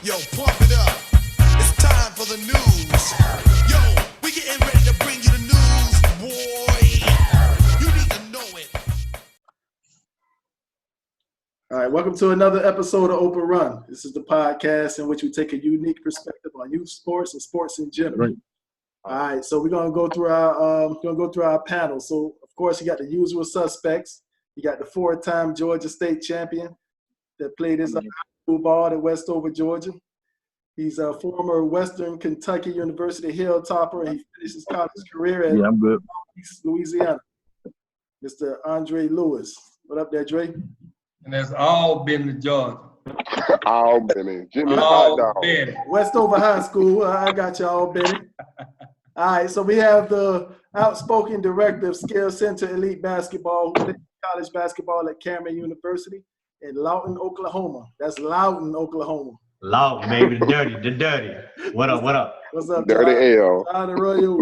Yo, pump it up. It's time for the news. Yo, we getting ready to bring you the news, boy. You need to know it. All right, welcome to another episode of Open Run. This is the podcast in which we take a unique perspective on youth sports and sports in general. Right. All right, so we're gonna go through our panel. So of course you got the usual suspects. You got the four-time Georgia State champion that played his high school ball at Westover, Georgia. He's a former Western Kentucky University Hale topper, and he finished his college career at East Louisiana. Mr. Andre Lewis. What up there, Dre? And that's all been the Georgia. All Benny. Jimmy the All hot dog. been. Westover High School. I got y'all, Benny. All right, so we have the outspoken director of Skill Center Elite Basketball, who played college basketball at Cameron University in Lawton, Oklahoma. That's Lawton, Oklahoma. Lawton, baby, the dirty. What up? What's up, Dirty L. Arroyo.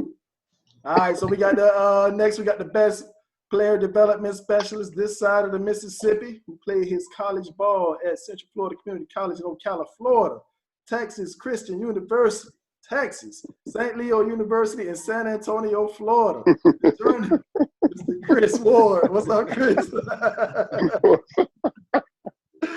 All right, so we got the next. We got the best player development specialist this side of the Mississippi, who played his college ball at Central Florida Community College in Ocala, Florida, Texas Christian University, Texas, St. Leo University, and San Antonio, Florida. Mr. Chris Ward. What's up, Chris?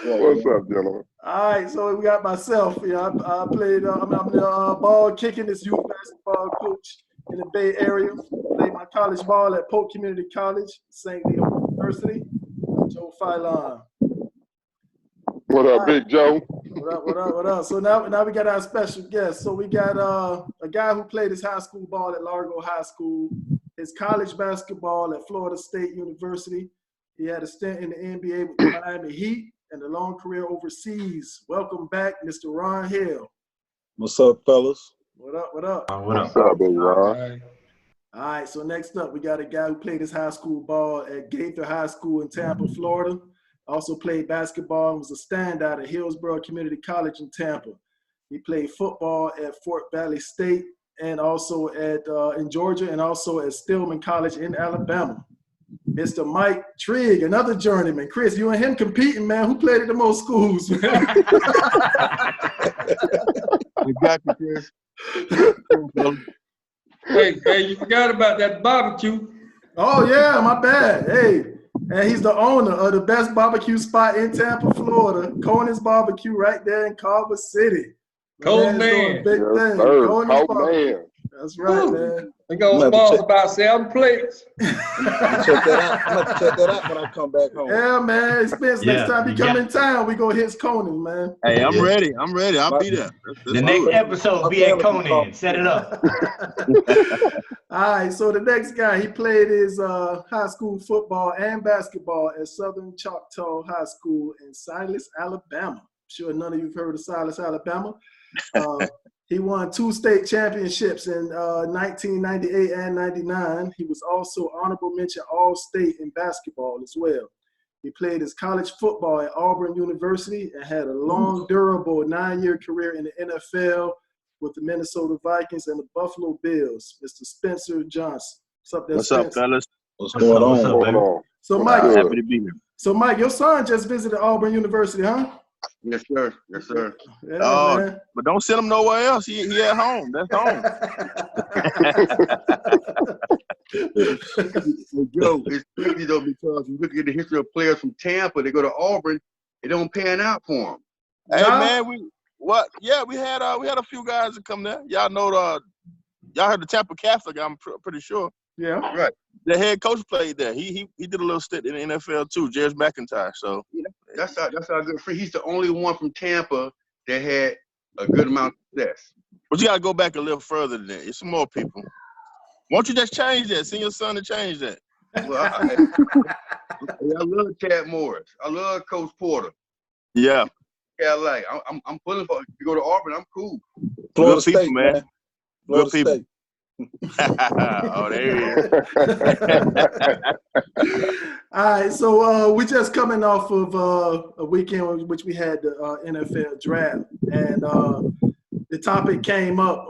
What's up, gentlemen? All right, so we got myself. I played. I'm the ball kicking this youth basketball coach in the Bay Area. Played my college ball at Polk Community College, St. Leo University. Joe Philon. What up, Big Joe? What up? So now we got our special guest. So we got a guy who played his high school ball at Largo High School, his college basketball at Florida State University. He had a stint in the NBA with the Miami Heat and a long career overseas. Welcome back, Mr. Ron Hale. What's up, fellas? What up? What's up, Big Ron? All right, so next up, we got a guy who played his high school ball at Gaither High School in Tampa, Florida. Also played basketball and was a standout at Hillsborough Community College in Tampa. He played football at Fort Valley State and also in Georgia, and also at Stillman College in Alabama. Mr. Mike Trigg, another journeyman. Chris, you and him competing, man. Who played at the most schools? You got you, Chris. Hey, you forgot about that barbecue. Oh, yeah, my bad. Hey, and he's the owner of the best barbecue spot in Tampa, Florida, Conan's Barbecue right there in Culver City. Cold man. Big Yes, thing. sir. Conan's Cold Barbecue. man. That's right, man. We gonna sponsor about 7 plates. I'm gonna check that out when I come back home. Yeah, man. Spence, Yeah, next time you you come got- in town, we go hit Conan, man. Hey, I'm ready. I'll be there. The next episode be at Conan. Set it up. All right, so the next guy, he played his high school football and basketball at Southern Choctaw High School in Silas, Alabama. I'm sure none of you have heard of Silas, Alabama. He won 2 state championships in 1998 and 99. He was also honorable mention All-State in basketball as well. He played his college football at Auburn University and had a long, durable 9-year career in the NFL with the Minnesota Vikings and the Buffalo Bills. Mr. Spencer Johnson. What's up, fellas? What's What's going up, what's on? up? Hold on. So, Mike, Good. Happy to be here. your son just visited Auburn University, huh? Yes, sir. Yes, sir. Yeah, man. But don't send him nowhere else. He at home. That's home. Joe, it's crazy though because you look at the history of players from Tampa, they go to Auburn, it don't pan out for them. Hey Nah. man, we had a few guys that come there. Y'all know y'all heard the Tampa Catholic. I'm pretty sure Yeah. Right. the head coach played there. He did a little stint in the NFL too, Jared McIntyre. So That's our good friend. He's the only one from Tampa that had a good amount of success. but you gotta go back a little further than that. It's some more people. Why don't you just change that? Send your son to change that. Well, I love Chad Morris. I love Coach Porter. Yeah. Yeah, like I'm pulling for you go to Auburn, I'm cool. Good people, man. Florida Good people. State. Oh, there he is. All right, so we just coming off of a weekend in which we had the NFL draft, and the topic came up,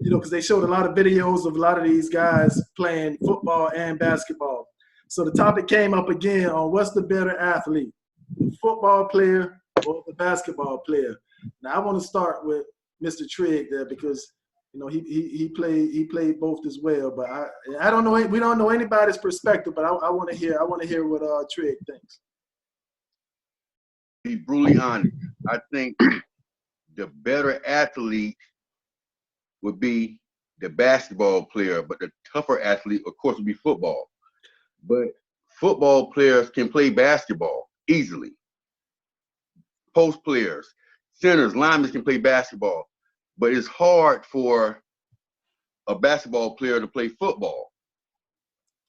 because they showed a lot of videos of a lot of these guys playing football and basketball. So the topic came up again on what's the better athlete, the football player or the basketball player. Now I want to start with Mr. Trigg there because he played both as well. But I don't know, we don't know anybody's perspective. But I want to hear what Trigg thinks. Be brutally honest. I think the better athlete would be the basketball player, but the tougher athlete, of course, would be football. But football players can play basketball easily. Post players, centers, linemen can play basketball, but it's hard for a basketball player to play football.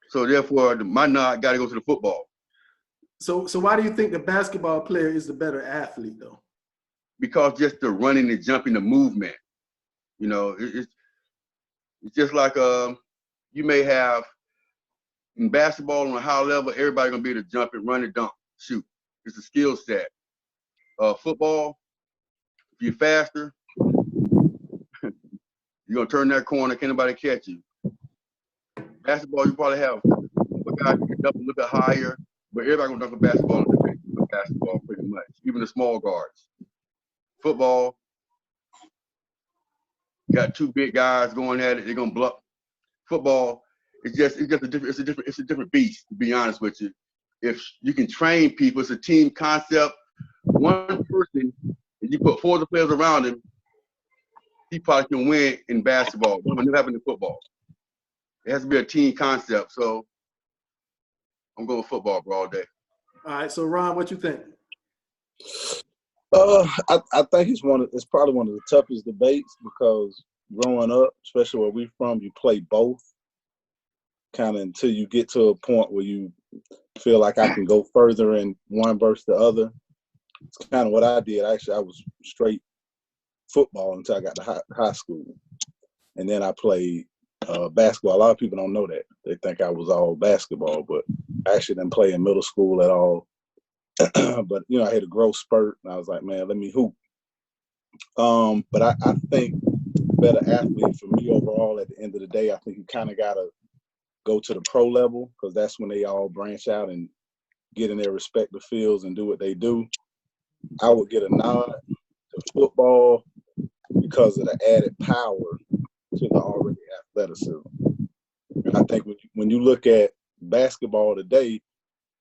So therefore, my nod got to go to the football. So why do you think the basketball player is the better athlete, though? Because just the running and jumping, the movement, it's just like you may have in basketball on a high level, everybody gonna be able to jump and run and dunk, shoot. It's a skill set. Football, if you're faster, you're gonna turn that corner, can't nobody catch you. Basketball, you probably have a guy who can jump a little bit higher, but everybody gonna dunk a basketball pretty much, even the small guards. Football, got two big guys going at it, they're gonna bluff. Football, it's a different beast, to be honest with you. If you can train people, it's a team concept. One person, if you put 4 other players around him, he probably can win in basketball. But when it happens in football, it has to be a team concept. So I'm going with football, bro, all day. All right. So Ron, what you think? I think it's probably one of the toughest debates because growing up, especially where we're from, you play both kind of until you get to a point where you feel like I can go further in one versus the other. It's kind of what I did. Actually, I was straight football until I got to high school. And then I played basketball. A lot of people don't know that. They think I was all basketball, but I actually didn't play in middle school at all. But, I had a growth spurt, and I was like, man, let me hoop. But I think better athlete for me overall at the end of the day, I think you kind of got to go to the pro level because that's when they all branch out and get in their respective fields and do what they do. I would get a nod to football because of the added power to the already athleticism. And I think when you look at basketball today,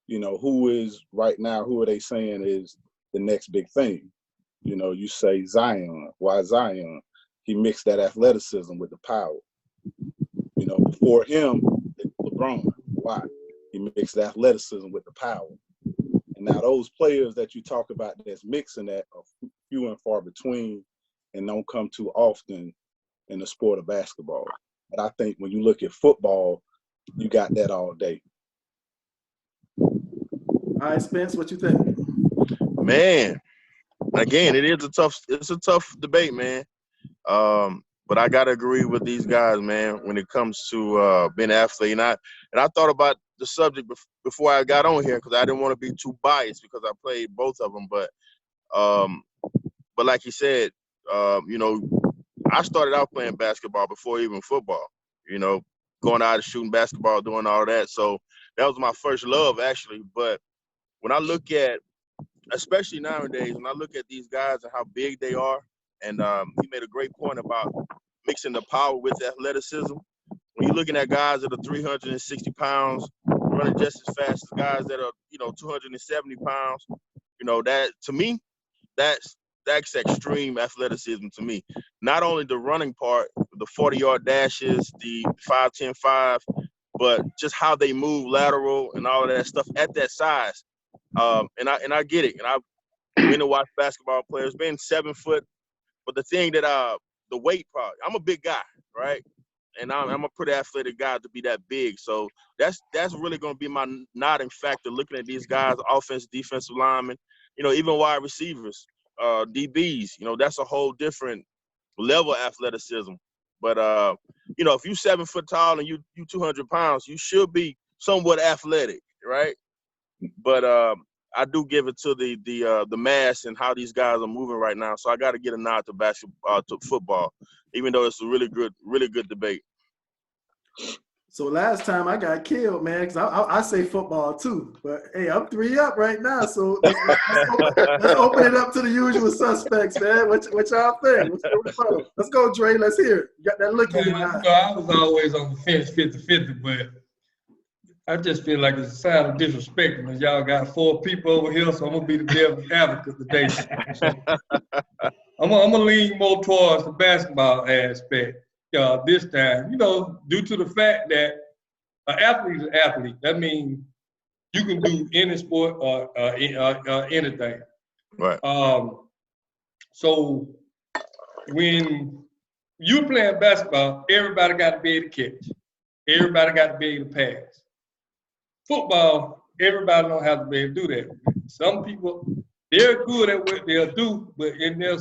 who are they saying is the next big thing? You say Zion. Why Zion? He mixed that athleticism with the power. Before him, LeBron. Why? He mixed the athleticism with the power. And now those players that you talk about that's mixing that are few and far between and don't come too often in the sport of basketball. But I think when you look at football, you got that all day. All right, Spence, what you think? Man, again, it's a tough debate, man. But I gotta agree with these guys, man, when it comes to being an athlete. And I thought about the subject before I got on here because I didn't want to be too biased because I played both of them. But like you said, I started out playing basketball before even football. Going out and shooting basketball, doing all that. So that was my first love, actually. But when I look at, especially nowadays, when I look at these guys and how big they are, and he made a great point about mixing the power with athleticism. When you're looking at guys that are 360 pounds, running just as fast as guys that are, 270 pounds, that to me, that's extreme athleticism to me. Not only the running part, the 40-yard dashes, the 5-10-5, but just how they move lateral and all of that stuff at that size. And I get it. And I've been to watch basketball players, being 7 foot. But the thing that the weight part, I'm a big guy, right? And I'm a pretty athletic guy to be that big. So that's really going to be my nodding factor looking at these guys, offense, defensive linemen, even wide receivers, DBs. That's a whole different level of athleticism. But, if you're 7 foot tall and you 200 pounds, you should be somewhat athletic, right? But I do give it to the mass and how these guys are moving right now. So I got to get a nod to basketball, to football, even though it's a really good debate. So last time I got killed, man, because I say football too. But hey, I'm 3 up right now. So let's open it up to the usual suspects, man. What y'all think? Let's go, Dre. Let's hear it. You got that look in your eye. I was always on the fence 50-50, but I just feel like it's a sign of disrespect when y'all got 4 people over here, so I'm gonna be the devil's advocate today. So I'm gonna lean more towards the basketball aspect this time. Due to the fact that an athlete is an athlete. That means you can do any sport or anything. Right. So when you playing basketball, everybody got to be able to catch. Everybody got to be able to pass. Football, everybody don't have to be able to do that. Some people, they're good at what they'll do, but in their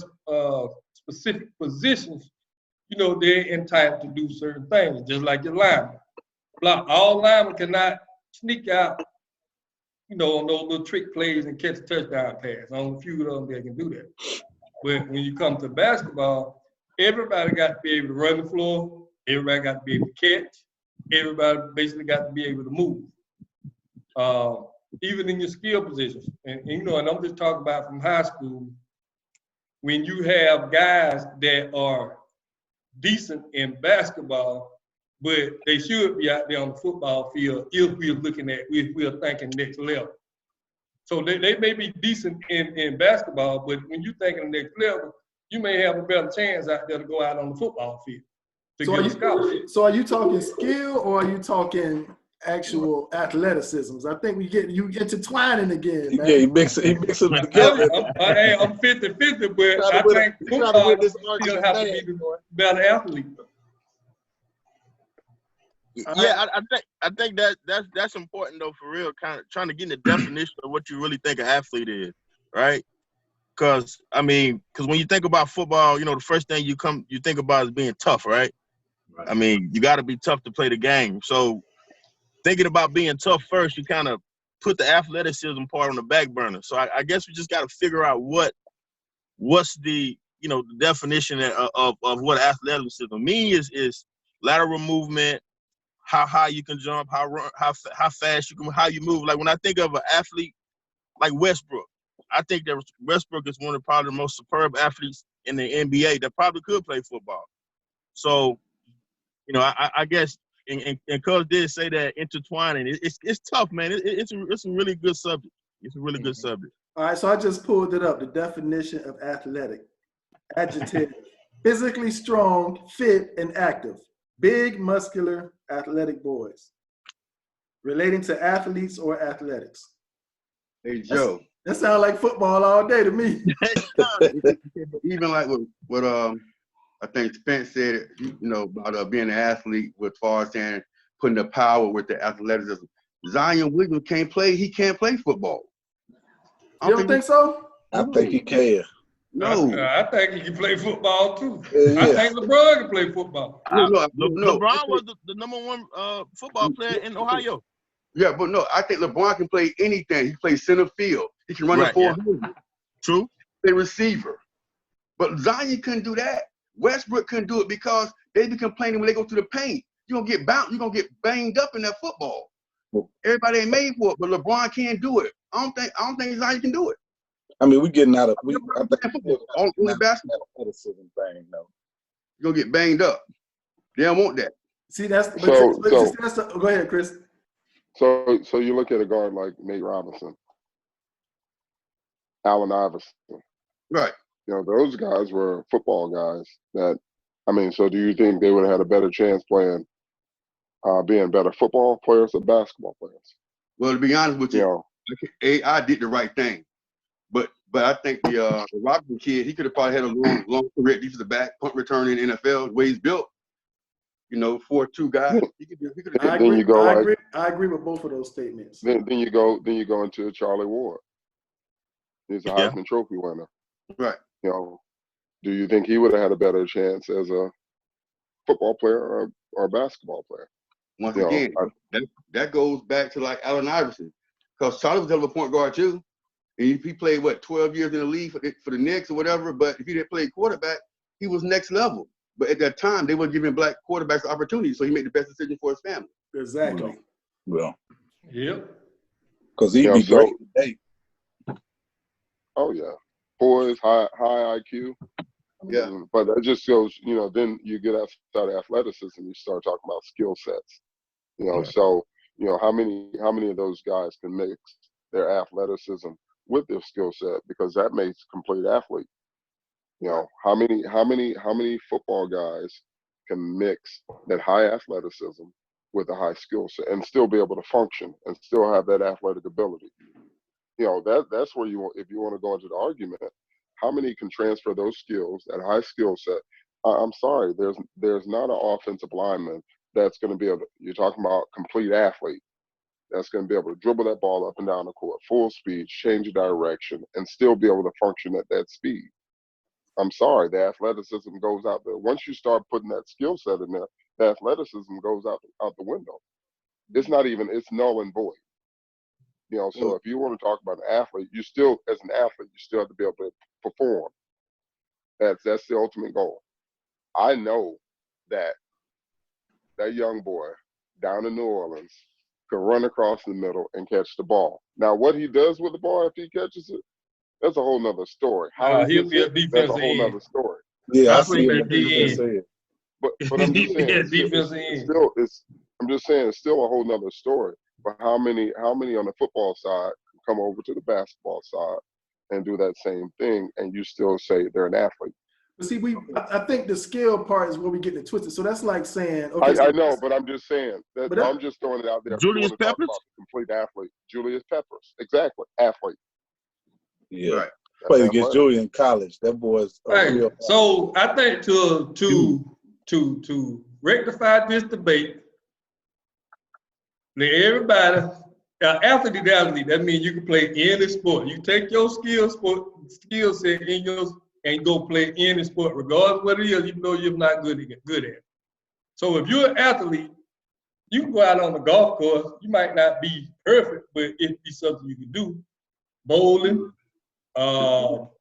specific positions, they're entitled to do certain things, just like your lineman. All linemen cannot sneak out, on those little trick plays and catch a touchdown pass. Only a few of them that can do that. But when you come to basketball, everybody got to be able to run the floor. Everybody got to be able to catch. Everybody basically got to be able to move. Even in your skill positions. And I'm just talking about from high school, when you have guys that are decent in basketball, but they should be out there on the football field if we're thinking next level. So they may be decent in basketball, but when you're thinking next level, you may have a better chance out there to go out on the football field to get a scholarship. So are you talking skill or are you talking actual athleticisms? I think you intertwining again, man. Yeah, he mix them together. I'm 50-50, but I think football still have to be the better athlete. Yeah, I think that's important though, for real. Kind of trying to get in the definition of what you really think an athlete is, right? Because when you think about football, the first thing you think about is being tough, right? I mean, you got to be tough to play the game. So thinking about being tough first, you kind of put the athleticism part on the back burner. So I guess we just got to figure out what's the the definition of what athleticism means is lateral movement. How high you can jump, how fast you can, how you move. Like when I think of an athlete like Westbrook, I think that Westbrook is one of probably the most superb athletes in the NBA that probably could play football. So, I guess, and Coach did say that intertwining, it's tough, man. It's a really good subject. It's a really good subject. All right, so I just pulled it up. The definition of athletic: adjective, physically strong, fit, and active. Big, muscular, athletic boys. Relating to athletes or athletics. Hey, Joe. That sounds like football all day to me. Even like what I think Spence said, about being an athlete with far as saying putting the power with the athleticism. Zion Williams can't play. He can't play football. You don't think so? I think he can. No, I think he can play football too. Yeah. I think LeBron can play football. No. LeBron was the number one football player in Ohio. Yeah, but no, I think LeBron can play anything. He plays center field. He can run the 400. Yeah. True. Play receiver. But Zion couldn't do that. Westbrook couldn't do it because they be complaining when they go to the paint. You're gonna get bounced. You're gonna get banged up in that football. Everybody ain't made for it, but LeBron can't do it. I don't think Zion can do it. I mean, we're getting out of I think only basketball athleticism thing, though. You're gonna get banged up. They don't want that. See, go ahead, Chris. So you look at a guard like Nate Robinson, Allen Iverson. Right. Those guys were football guys so do you think they would have had a better chance playing, being better football players or basketball players? Well, to be honest with you, AI did the right thing. But I think the Robinson kid, he could have probably had a long career at defensive back, punt return in the NFL, the way he's built. 4-2 guy. I agree with both of those statements. Then you go into Charlie Ward. He's a Heisman Trophy winner. Right. Do you think he would have had a better chance as a football player or a basketball player? Once again, that goes back to like Allen Iverson, because Charlie was a hell of a point guard too. And if he played 12 years in the league for the Knicks or whatever, but if he didn't play quarterback, he was next level. But at that time, they were giving black quarterbacks opportunities, so he made the best decision for his family. Exactly. Well, Yep. because he'd You know, be so great today. oh yeah, poise, high IQ. Yeah. But that just shows, you know, then you get outside of athleticism, you start talking about skill sets. You know, so you know how many of those guys can mix their athleticism with their skill set, because that makes a complete athlete. You know, how many football guys can mix that high athleticism with a high skill set and still be able to function and still have that athletic ability? You know, that's where you, if you want to go into the argument, how many can transfer those skills, that high skill set? I'm sorry, there's not an offensive lineman that's going to be able to, you're talking about complete athlete, that's going to be able to dribble that ball up and down the court, full speed, change of direction, and still be able to function at that speed. I'm sorry, the athleticism goes out there. Once you start putting that skill set in there, the athleticism goes out the window. It's not even, it's null and void. You know, so if you want to talk about an athlete, you still, as an athlete, you still have to be able to perform. That's the ultimate goal. I know that young boy down in New Orleans could run across the middle and catch the ball. Now, what he does with the ball if he catches it, that's a whole nother story. How he He'll gets be a it, that's a defensive whole end. nother story. Yeah, I I put see him him at in the defense DN. end. But I'm just saying, Yeah, defensive end. I'm just saying, it's still a whole nother story. But how many on the football side can come over to the basketball side and do that same thing, and you still say they're an athlete? But see, I think the skill part is where we get it twisted. So that's like saying, okay, I know, but I'm just saying that, But I'm just throwing it out there. If Julius you want to talk Peppers? about the complete athlete, Julius Peppers, exactly, athlete. Yeah. Right. Played That's against athletic. Julian in college. That boy's a Hey, real. so I think to rectify this debate, let everybody, athlete is athlete. That means you can play any sport. You take your skill set in yours and go play any sport, regardless of what it is, even though you're not good at it. So if you're an athlete, you can go out on the golf course. You might not be perfect, but it'd be something you can do. Bowling,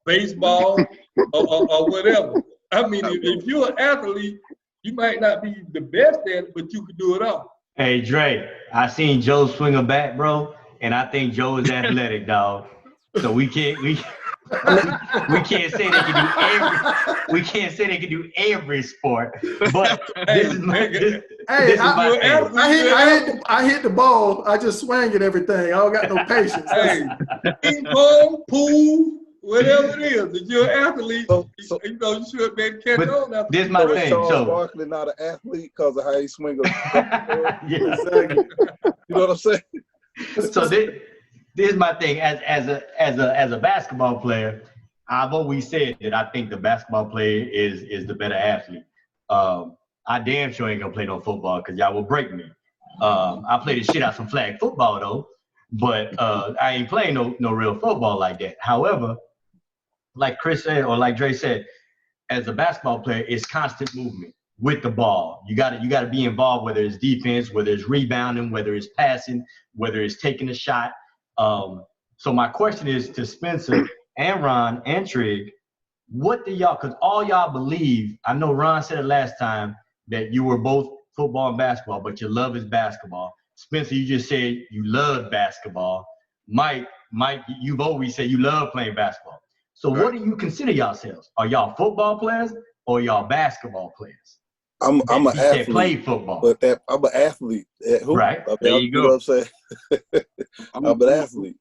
baseball, or whatever. I mean, if you're an athlete, you might not be the best at it, but you can do it all. Hey, Dre, I seen Joe swing a bat, bro, and I think Joe is athletic, dog. So we can't say they can do every sport. But this is my thing. I hit the ball. I just swing at everything. I don't got no patience. Hey, ping pong, pool, whatever it is. If you're an athlete, you should be able to catch on. This is my So is thing. Charles So Barkley not an athlete because of how he swings? Exactly. You know what I'm saying? So this is my thing. As a basketball player, I've always said that I think the basketball player is the better athlete. I damn sure ain't gonna play no football because y'all will break me. I play the shit out some flag football though, but I ain't playing no real football like that. However, like Chris said, or like Dre said, as a basketball player, it's constant movement with the ball. You gotta be involved, whether it's defense, whether it's rebounding, whether it's passing, whether it's taking a shot. So my question is to Spencer and Ron and Trigg, what do y'all, because all y'all believe, I know Ron said it last time, that you were both football and basketball, but your love is basketball. Spencer, you just said you love basketball. Mike, you've always said you love playing basketball. So what do you consider yourselves? Are y'all football players or y'all basketball players? I'm an athlete. That play football. But I'm an athlete at hoop. Right. I mean, There you you go. know what I'm saying? I'm an athlete.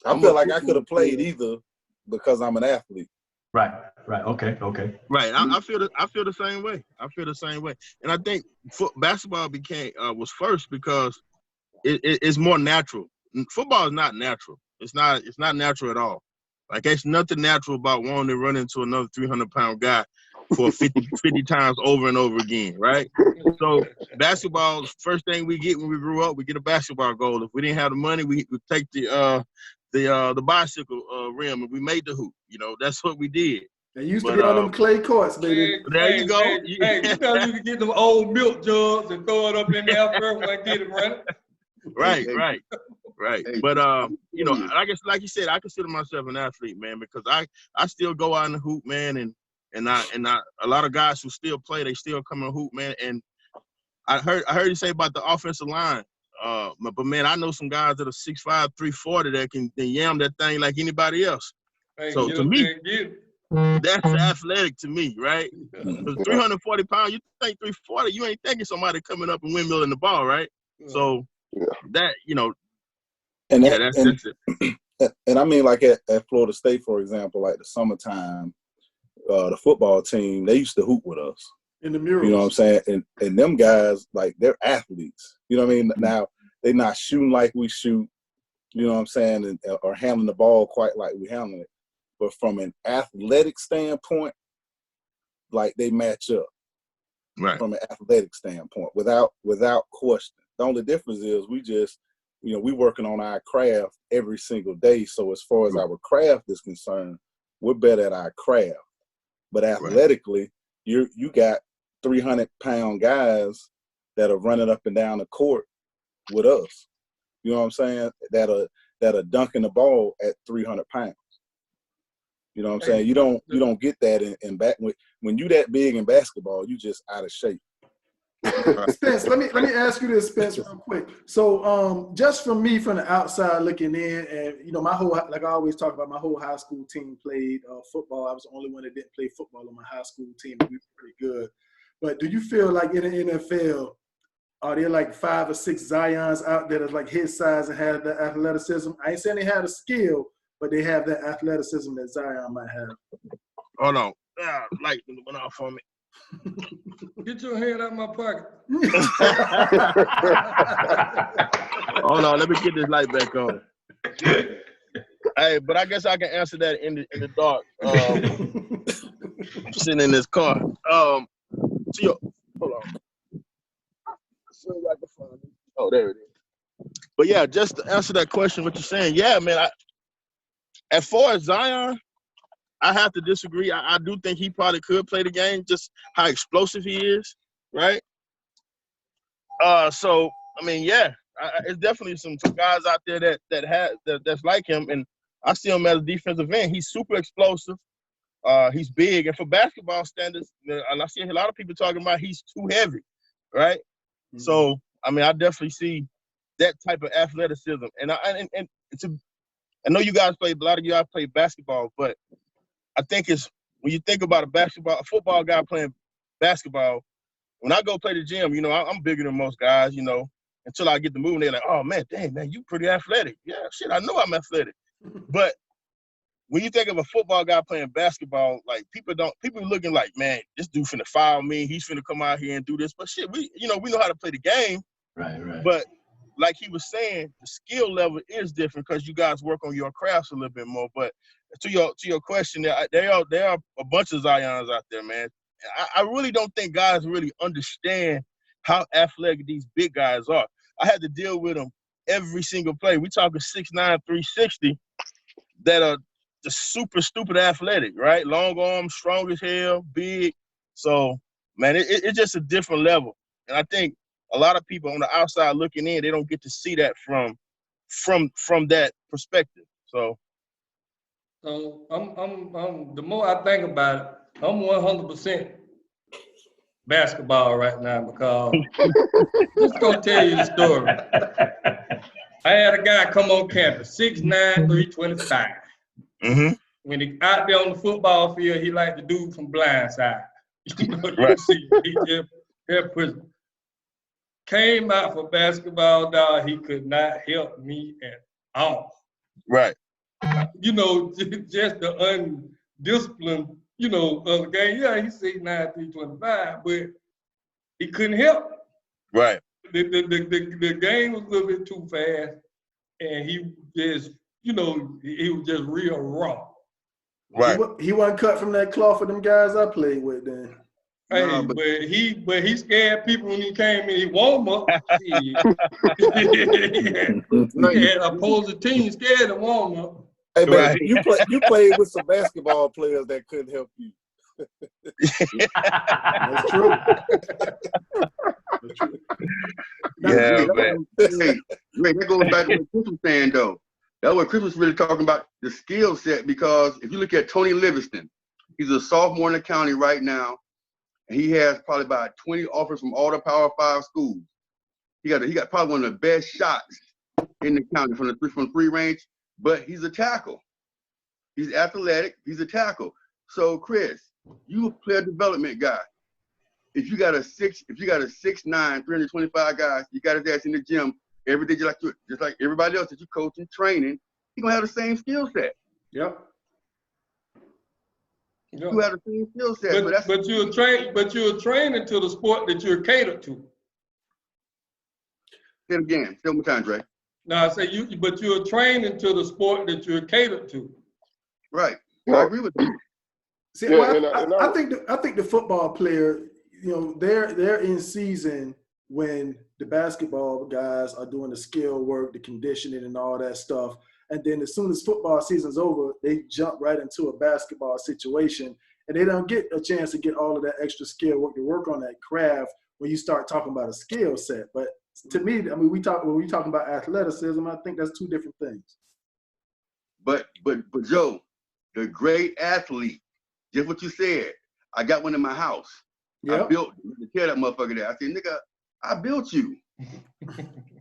I feel like I could have played either because I'm an athlete. Right. Okay. Right. I feel the same way. And I think basketball was first because it's more natural. Football is not natural. It's not natural at all. Like, there's nothing natural about wanting to run into another 300-pound guy for 50 times over and over again, right? So basketball, first thing we get when we grew up, we get a basketball goal. If we didn't have the money, we would take the bicycle rim and we made the hoop. You know, that's what we did. They used to be on them clay courts, baby. There you go. Hey, you know you can get them old milk jugs and throw it up in there first when I get it running. Right. But you know, like you said, I consider myself an athlete, man, because I still go out in the hoop, man, and a lot of guys who still play, they still come in the hoop, man, and I heard you say about the offensive line. But man, I know some guys that are 6'5", 340 that can yam that thing like anybody else. Hey, So to me, that's athletic to me, right? Because 340 pounds, you think 340, you ain't thinking somebody coming up and windmilling the ball, right? So that, And that's it. And I mean, like at Florida State, for example, like the summertime, the football team, they used to hoop with us. In the murals. You know what I'm saying? And them guys, like, they're athletes. You know what I mean? Now, they're not shooting like we shoot, you know what I'm saying, or handling the ball quite like we handling it. But from an athletic standpoint, like, they match up. Right. From an athletic standpoint, without question. The only difference is we just, we working on our craft every single day. So as far as our craft is concerned, we're better at our craft. But athletically, you got 300-pound guys that are running up and down the court with us. You know what I'm saying? That are dunking the ball at 300 pounds. You know what I'm saying? You don't get that in back when you that big in basketball, you just out of shape. Spence, let me ask you this, Spence, real quick. So just from me from the outside looking in, and my whole, like I always talk about, my whole high school team played football. I was the only one that didn't play football on my high school team, and we were pretty good. But do you feel like in the NFL, are there like 5 or 6 Zions out there that's like his size and have the athleticism? I ain't saying they have the skill, but they have that athleticism that Zion might have. Hold on. Light went off for me. Get your hand out of my pocket. Hold on, let me get this light back on. Hey, but I guess I can answer that in the dark. Sitting in this car. Hold on. Oh, there it is. But yeah, just to answer that question, what you're saying, yeah, man. As far as Zion, I have to disagree. I do think he probably could play the game, just how explosive he is, right? So I mean, yeah, it's definitely some guys out there that's like him, and I see him as a defensive end. He's super explosive. He's big, and for basketball standards, and I see a lot of people talking about he's too heavy, right? Mm-hmm. So I mean, I definitely see that type of athleticism, and I know you guys a lot of you guys play basketball, but I think it's when you think about a football guy playing basketball. When I go play the gym, I'm bigger than most guys, until I get the move, and they're like, oh, man, dang, man, you pretty athletic. Yeah, shit, I know I'm athletic. But when you think of a football guy playing basketball, like, people looking like, man, this dude finna foul me. He's finna come out here and do this. But shit, we know how to play the game. Right. But like he was saying, the skill level is different because you guys work on your crafts a little bit more. But to your question, there are a bunch of Zions out there, man. I really don't think guys really understand how athletic these big guys are. I had to deal with them every single play. We talking 6'9", 360 that are just super stupid athletic, right? Long arms, strong as hell, big. So, man, it's just a different level. And I think a lot of people on the outside looking in, they don't get to see that from that perspective. So I'm the more I think about it, I'm 100% basketball right now because just gonna tell you the story. I had a guy come on campus, 6'9", 325. Mm-hmm. When he out there on the football field, he like the dude from Blindside. Right. He just came out for basketball, dog. He could not help me at all. Right. Just the undisciplined, of the game. Yeah, he's 6'9", 325, but he couldn't help. Right. The game was a little bit too fast, and he just, he was just real raw. Right. He wasn't cut from that cloth for them guys I played with then. Hey, no, but he scared people when he came in. He warm up. He had opposing team scared to warm up. Hey, man, you played with some basketball players that couldn't help you. That's true. Yeah, man. That goes back to what Chris was saying, though. That's what Chris was really talking about, the skill set, because if you look at Tony Livingston, he's a sophomore in the county right now, and he has probably about 20 offers from all the Power 5 schools. He got probably one of the best shots in the county from free range, but he's a tackle. He's athletic. He's a tackle. So Chris, you a player development guy. If you got a 6'9", 325 guys, you got his ass in the gym every day, just like everybody else that you coach and training, he gonna have the same skill set. Yep. You have the same skill set. But you're training to the sport that you're catered to. Say it again. Say it one more time, Dre. No, I say but you're training to the sport that you're catered to. Right. I agree with you. See, I think the football player, you know, they're in season when the basketball guys are doing the skill work, the conditioning and all that stuff. And then as soon as football season's over, they jump right into a basketball situation and they don't get a chance to get all of that extra skill work to work on that craft when you start talking about a skill set. But to me, I mean, when we talking about athleticism, I think that's two different things. But Joe, the great athlete, just what you said, I got one in my house. Yep. I built tell that motherfucker there. I said, nigga, I built you.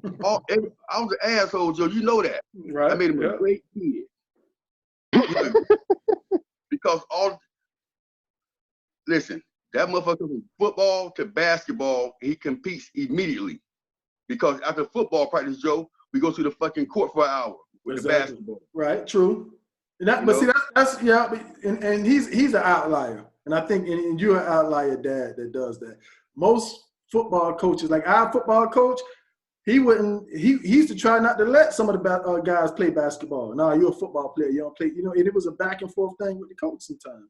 I was an asshole, Joe. You know that. Right. I made him a great kid. Because listen, that motherfucker from football to basketball, he competes immediately. Because after football practice, Joe, we go to the fucking court for an hour with the basketball. Right, true. But see, that's and he's an outlier. And I think and you're an outlier dad that does that. Most football coaches, like our football coach, he used to try not to let some of the guys play basketball. No, you're a football player, you don't play, you know, and it was a back and forth thing with the coach sometimes.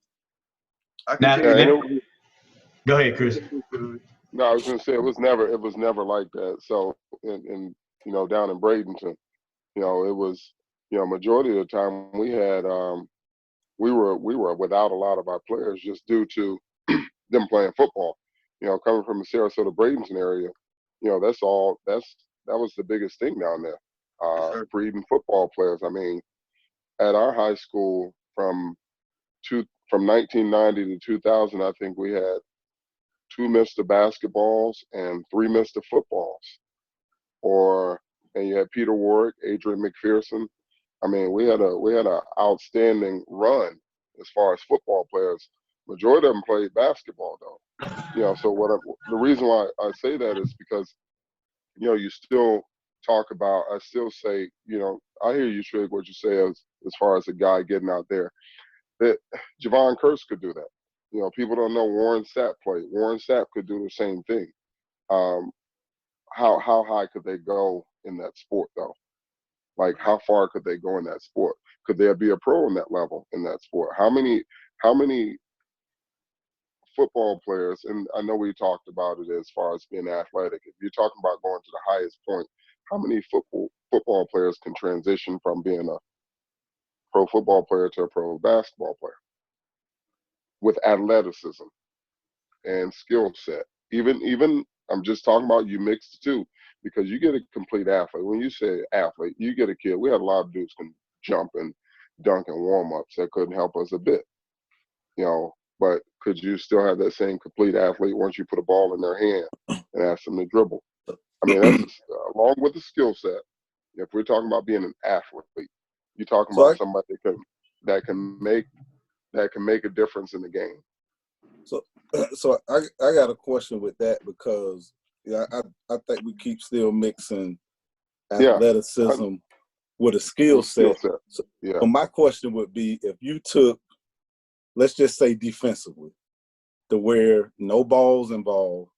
Go ahead, Chris. No, I was gonna say it was never like that. So in you know, down in Bradenton, you know, it was, you know, majority of the time we had we were without a lot of our players just due to them playing football. You know, coming from the Sarasota Bradenton area, you know, that was the biggest thing down there. Breeding football players. I mean, at our high school from 1990 to 2000, I think we had 2 Mr. Basketballs and 3 Mr. Footballs. And you had Peter Warwick, Adrian McPherson. I mean, we had a outstanding run as far as football players. Majority of them played basketball though. You know, so the reason why I say that is because, you know, you still talk about, I still say, you know, I hear you, Trigg, what you say as far as a guy getting out there. That Javon Curse could do that. You know, people don't know Warren Sapp played. Warren Sapp could do the same thing. How high could they go in that sport though? Like, how far could they go in that sport? Could there be a pro in that level in that sport? How many football players, and I know we talked about it as far as being athletic, if you're talking about going to the highest point, how many football players can transition from being a pro football player to a pro basketball player with athleticism and skill set? Even I'm just talking about you mix the two, because you get a complete athlete. When you say athlete, you get a kid. We had a lot of dudes can jump and dunk and warm ups that couldn't help us a bit, you know. But could you still have that same complete athlete once you put a ball in their hand and ask them to dribble? I mean, that's along with the skill set. If we're talking about being an athlete, you're talking about somebody that can make a difference in the game. So I got a question with that, because I think we keep still mixing athleticism with a skill set. So my question would be, if you took, let's just say defensively, to where no balls involved,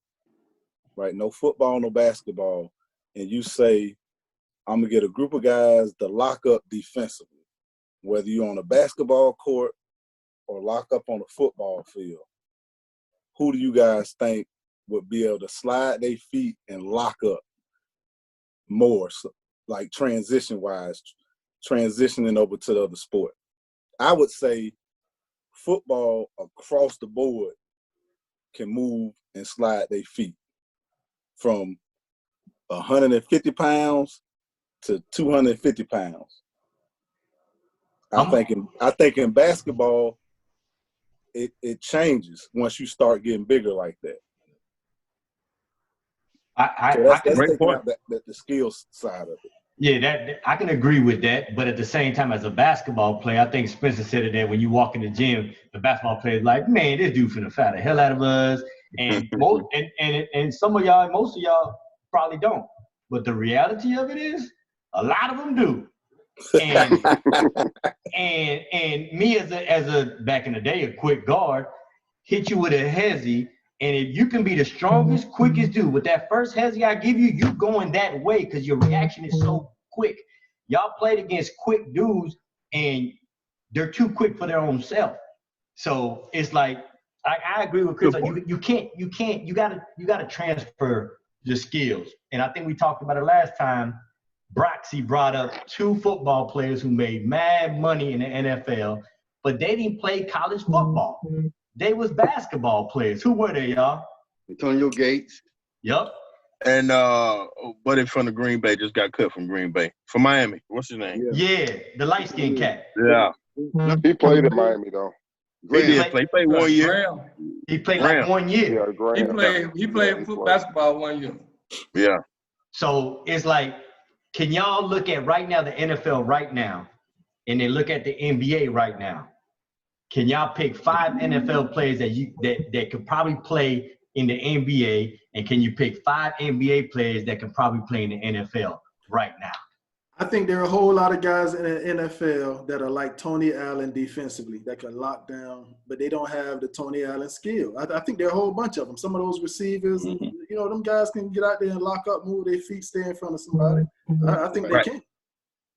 right? No football, no basketball, and you say, I'm gonna get a group of guys to lock up defensively, whether you're on a basketball court or lock up on a football field. Who do you guys think would be able to slide their feet and lock up more, so, like transition-wise, transitioning over to the other sport? I would say football across the board can move and slide their feet from 150 pounds to 250 pounds. I think in basketball, it changes once you start getting bigger like that. So that's Great taking point. out the skills side of it. Yeah, that I can agree with that. But at the same time, as a basketball player, I think Spencer said it that when you walk in the gym, the basketball player is like, man, this dude finna fat the hell out of us. And most and some of y'all, most of y'all probably don't. But the reality of it is, a lot of them do. And and me as a back in the day, a quick guard, hit you with a hezzy. And if you can be the strongest, quickest dude, with that first hezzy I give you, you going that way because your reaction is so quick. Y'all played against quick dudes, and they're too quick for their own self. So it's like I agree with Chris. Like you gotta transfer your skills. And I think we talked about it last time. Broxy brought up 2 football players who made mad money in the NFL, but they didn't play college football. They was basketball players. Who were they, y'all? Antonio Gates. Yup. And buddy from the Green Bay just got cut from Green Bay. From Miami. What's his name? Yeah, the light-skinned cat. Yeah. He played in Miami though. He did play. He played 1 year. Graham. He played like 1 year. Yeah, Graham. He played basketball 1 year. Yeah. So it's like, can y'all look at right now the NFL right now, and then look at the NBA right now? Can y'all pick 5 NFL players that could probably play in the NBA, and can you pick 5 NBA players that can probably play in the NFL right now? I think there are a whole lot of guys in the NFL that are like Tony Allen defensively that can lock down, but they don't have the Tony Allen skill. I think there are a whole bunch of them. Some of those receivers, them guys can get out there and lock up, move their feet, stay in front of somebody. I think they can.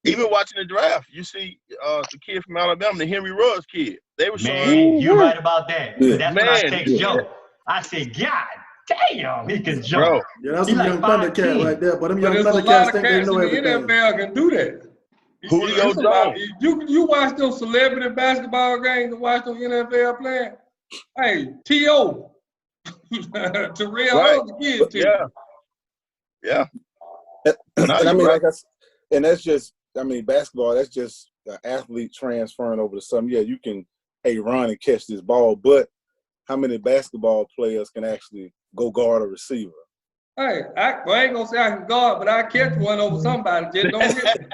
Even watching the draft, you see the kid from Alabama, the Henry Ruggs kid. They were showing. Man, you're right about that. Yeah. That's what I text Joe. I said, God damn, he can jump. Bro. Yeah, that's He some like young Thundercat right there. But them young There's a Thundercats lot of think they cats know in the everything. NFL can do that. Julio It's about- Jones. You watch those celebrity basketball games and watch those NFL playing. Hey, T.O. Terrell Right. Owens, the kid too. Yeah. Yeah. And No, I mean, you're right. like and that's just, basketball, that's just an athlete transferring over to something. Yeah, you can, run and catch this ball, but how many basketball players can actually go guard a receiver? Hey, I ain't gonna say I can guard, but I catch one over somebody. Just don't hit me.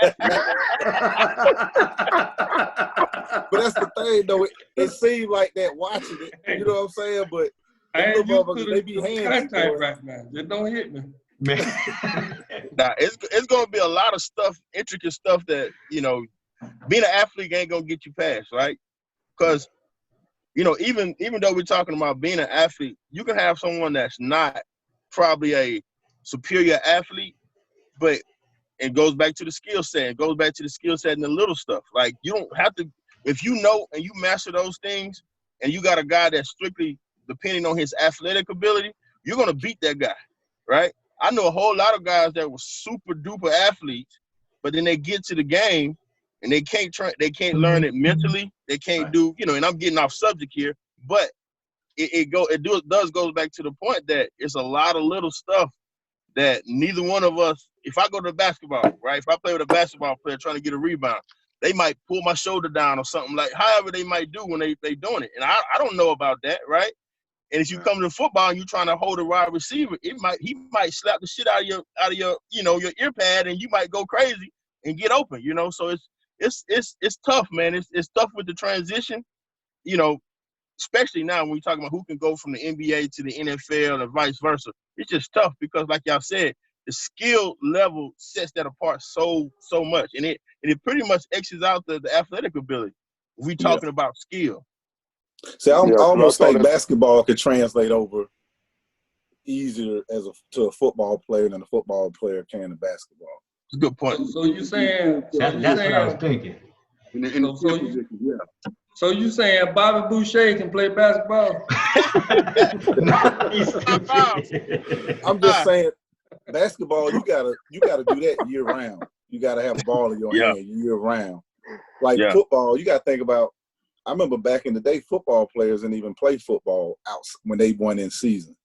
But that's the thing, though. It seems like that watching it. You know what I'm saying? But I ain't them used motherfuckers, to they be the handsy, contact boy. right now. Just don't hit me. Man. Now, it's going to be a lot of stuff, intricate stuff that, being an athlete ain't going to get you past, right? Because, even though we're talking about being an athlete, you can have someone that's not probably a superior athlete, but it goes back to the skill set. It goes back to the skill set and the little stuff. Like, you don't have to, if you know and you master those things, and you got a guy that's strictly depending on his athletic ability, you're going to beat that guy, right? I know a whole lot of guys that were super duper athletes, but then they get to the game and they can't learn it mentally. They can't do, and I'm getting off subject here, but it does goes back to the point that it's a lot of little stuff that neither one of us, if I go to basketball, right? If I play with a basketball player trying to get a rebound, they might pull my shoulder down or something, like however they might do when they doing it. And I don't know about that, right? And if you come to football and you're trying to hold a wide receiver, he might slap the shit out of your your ear pad, and you might go crazy and get open, So it's tough, man. It's tough with the transition, especially now when we talk about who can go from the NBA to the NFL and vice versa. It's just tough because, like y'all said, the skill level sets that apart so much, and it pretty much X's out the athletic ability. If we talking about skill. See, I almost I think thought basketball could translate over easier to a football player than a football player can to basketball. It's a good point. So you saying That's what I was thinking. In the So position, yeah. So you saying Bobby Boucher can play basketball? I'm just saying, basketball, you gotta do that year round. You gotta have a ball in your hand year round. Like football, you gotta think about. I remember back in the day, football players didn't even play football out when they won in season.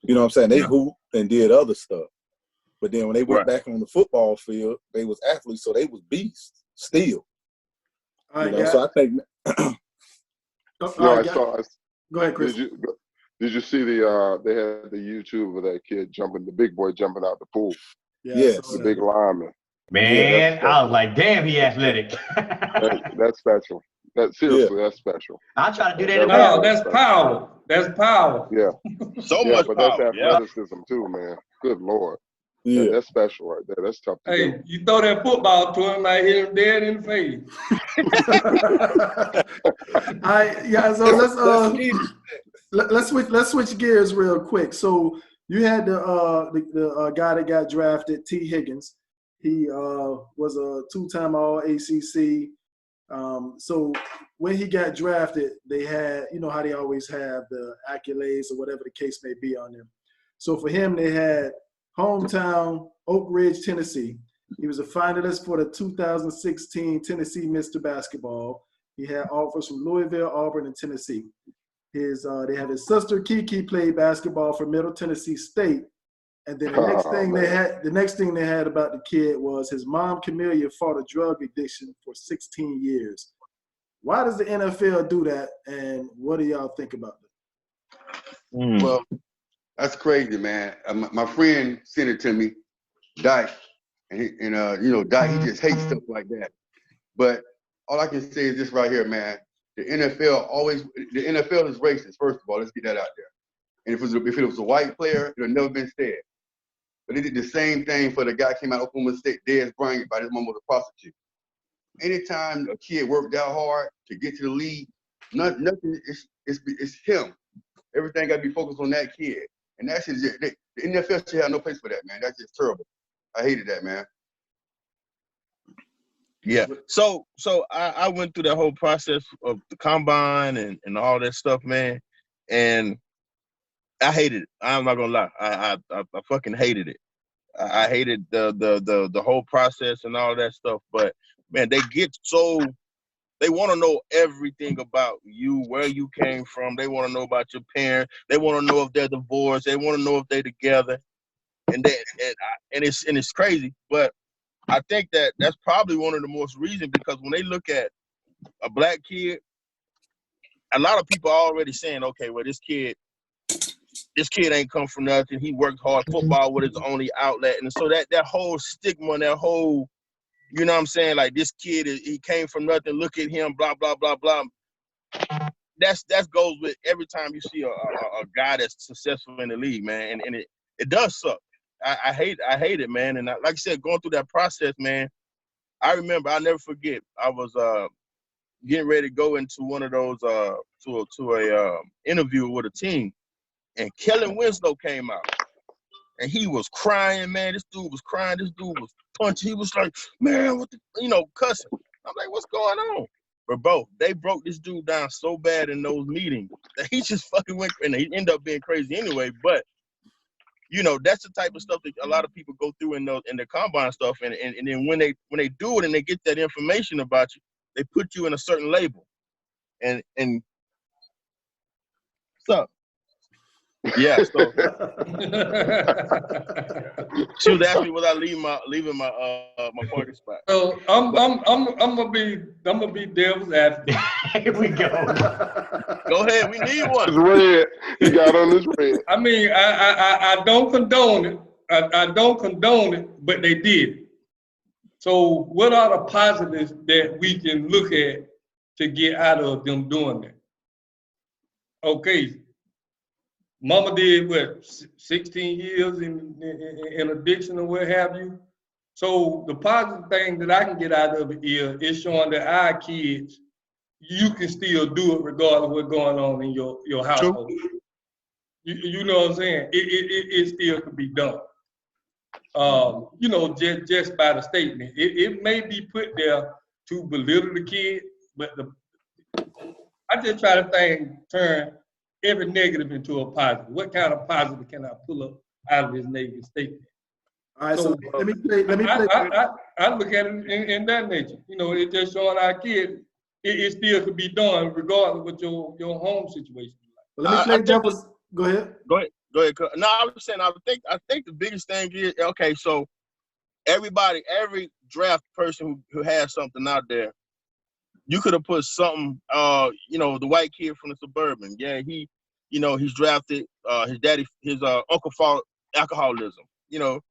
You know what I'm saying? They hooped and did other stuff. But then when they went back on the football field, they was athletes, so they was beasts still. All right, So I think Oh, No, all I right, saw. go ahead, Chris. Did you see the? They had the YouTube of that kid jumping, the big boy jumping out the pool, Yeah, I Yes. saw the that. big lineman. Man, Yeah, I was like, damn, he athletic. that's special. Seriously, that's special. I try to do that in That the No, really bathroom. is that's special. power. That's power. Yeah, So yeah, much but that's power. Yeah. athleticism too, man. Good lord, Yeah. that's special right there. That's tough to do. Hey, you throw that football to him, I hit him dead in the face. All right, yeah. So let's switch gears real quick. So you had the guy that got drafted, T. Higgins. He was a 2-time All ACC. So when he got drafted, they had, you know how they always have the accolades or whatever the case may be on them. So for him, they had hometown Oak Ridge, Tennessee. He was a finalist for the 2016 Tennessee Mr. Basketball. He had offers from Louisville, Auburn, and Tennessee. They have his sister Kiki played basketball for Middle Tennessee State. And then the next thing they had about the kid was his mom Camellia fought a drug addiction for 16 years. Why does the NFL do that? And what do y'all think about that? Well, that's crazy, man. My friend sent it to me, Dyke, and Dyke, he just hates stuff like that. But all I can say is this right here, man. The NFL is racist. First of all, let's get that out there. And if it was a white player, it would never been said. But they did the same thing for the guy who came out of Oklahoma State, Dez Bryant, by his mom was a prostitute. Anytime a kid worked out hard to get to the league, nothing. It's him. Everything got to be focused on that kid. And that's just the NFL should have no place for that, man. That's just terrible. I hated that, man. Yeah. So I went through that whole process of the combine and all that stuff, man. And I hated it. I'm not gonna lie. I fucking hated it. I hated the whole process and all that stuff. But man, they want to know everything about you, where you came from. They want to know about your parents. They want to know if they're divorced. They want to know if they're together. And it's crazy. But I think that's probably one of the most reasons, because when they look at a black kid, a lot of people are already saying, okay, well, this kid ain't come from nothing. He worked hard. Football was his only outlet. And so that whole stigma, that whole, you know what I'm saying? Like, this kid, he came from nothing. Look at him, blah, blah, blah, blah. That goes with every time you see a guy that's successful in the league, man. And it does suck. I hate it, man. And like I said, going through that process, man, I remember, I'll never forget, I was getting ready to go into one of those, to a interview with a team. And Kellen Winslow came out, and he was crying, man. This dude was crying. This dude was punching. He was like, man, what the, cussing. I'm like, what's going on? But bro, they broke this dude down so bad in those meetings that he just fucking went, and he ended up being crazy anyway. But that's the type of stuff that a lot of people go through in the combine stuff, and then when they do it and they get that information about you, they put you in a certain label, and what's up? Yeah, so she was asking me was I leaving my parking spot. So I'm gonna be devil's advocate. Here we go. Go ahead, we need one. It's red. He got on his red. I mean, I don't condone it. I don't condone it, but they did. So what are the positives that we can look at to get out of them doing that? Okay, mama did what, 16 years in addiction or what have you. So the positive thing that I can get out of it is showing that our kids, you can still do it regardless of what's going on in your household. You know what I'm saying? It still can be done. Just by the statement. It may be put there to belittle the kid, but I just try to turn every negative into a positive. What kind of positive can I pull up out of this negative statement? All right, so let me play. I look at it in that nature. It's just showing our kids it still could be done regardless of what your home situation is like. Well, let me play devil's. Go ahead. Go ahead. No, I was saying, I think the biggest thing is, okay, so every draft person who has something out there, you could have put something, the white kid from the suburban. Yeah, he's drafted. His uncle fought alcoholism. And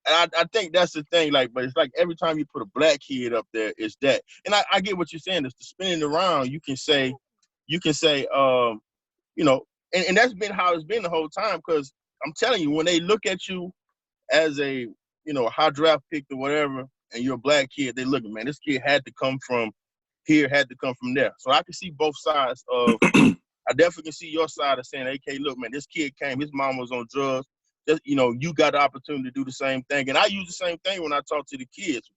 I think that's the thing. Like, but it's like every time you put a black kid up there, it's that. And I get what you're saying. It's the spinning around. You can say, and that's been how it's been the whole time. Because I'm telling you, when they look at you as a high draft pick or whatever, and you're a black kid, they look, man, this kid had to come from here, had to come from there. So I can see both sides of. I definitely can see your side of saying, "Okay, look, man, this kid came. His mom was on drugs. Just, you got the opportunity to do the same thing." And I use the same thing when I talk to the kids.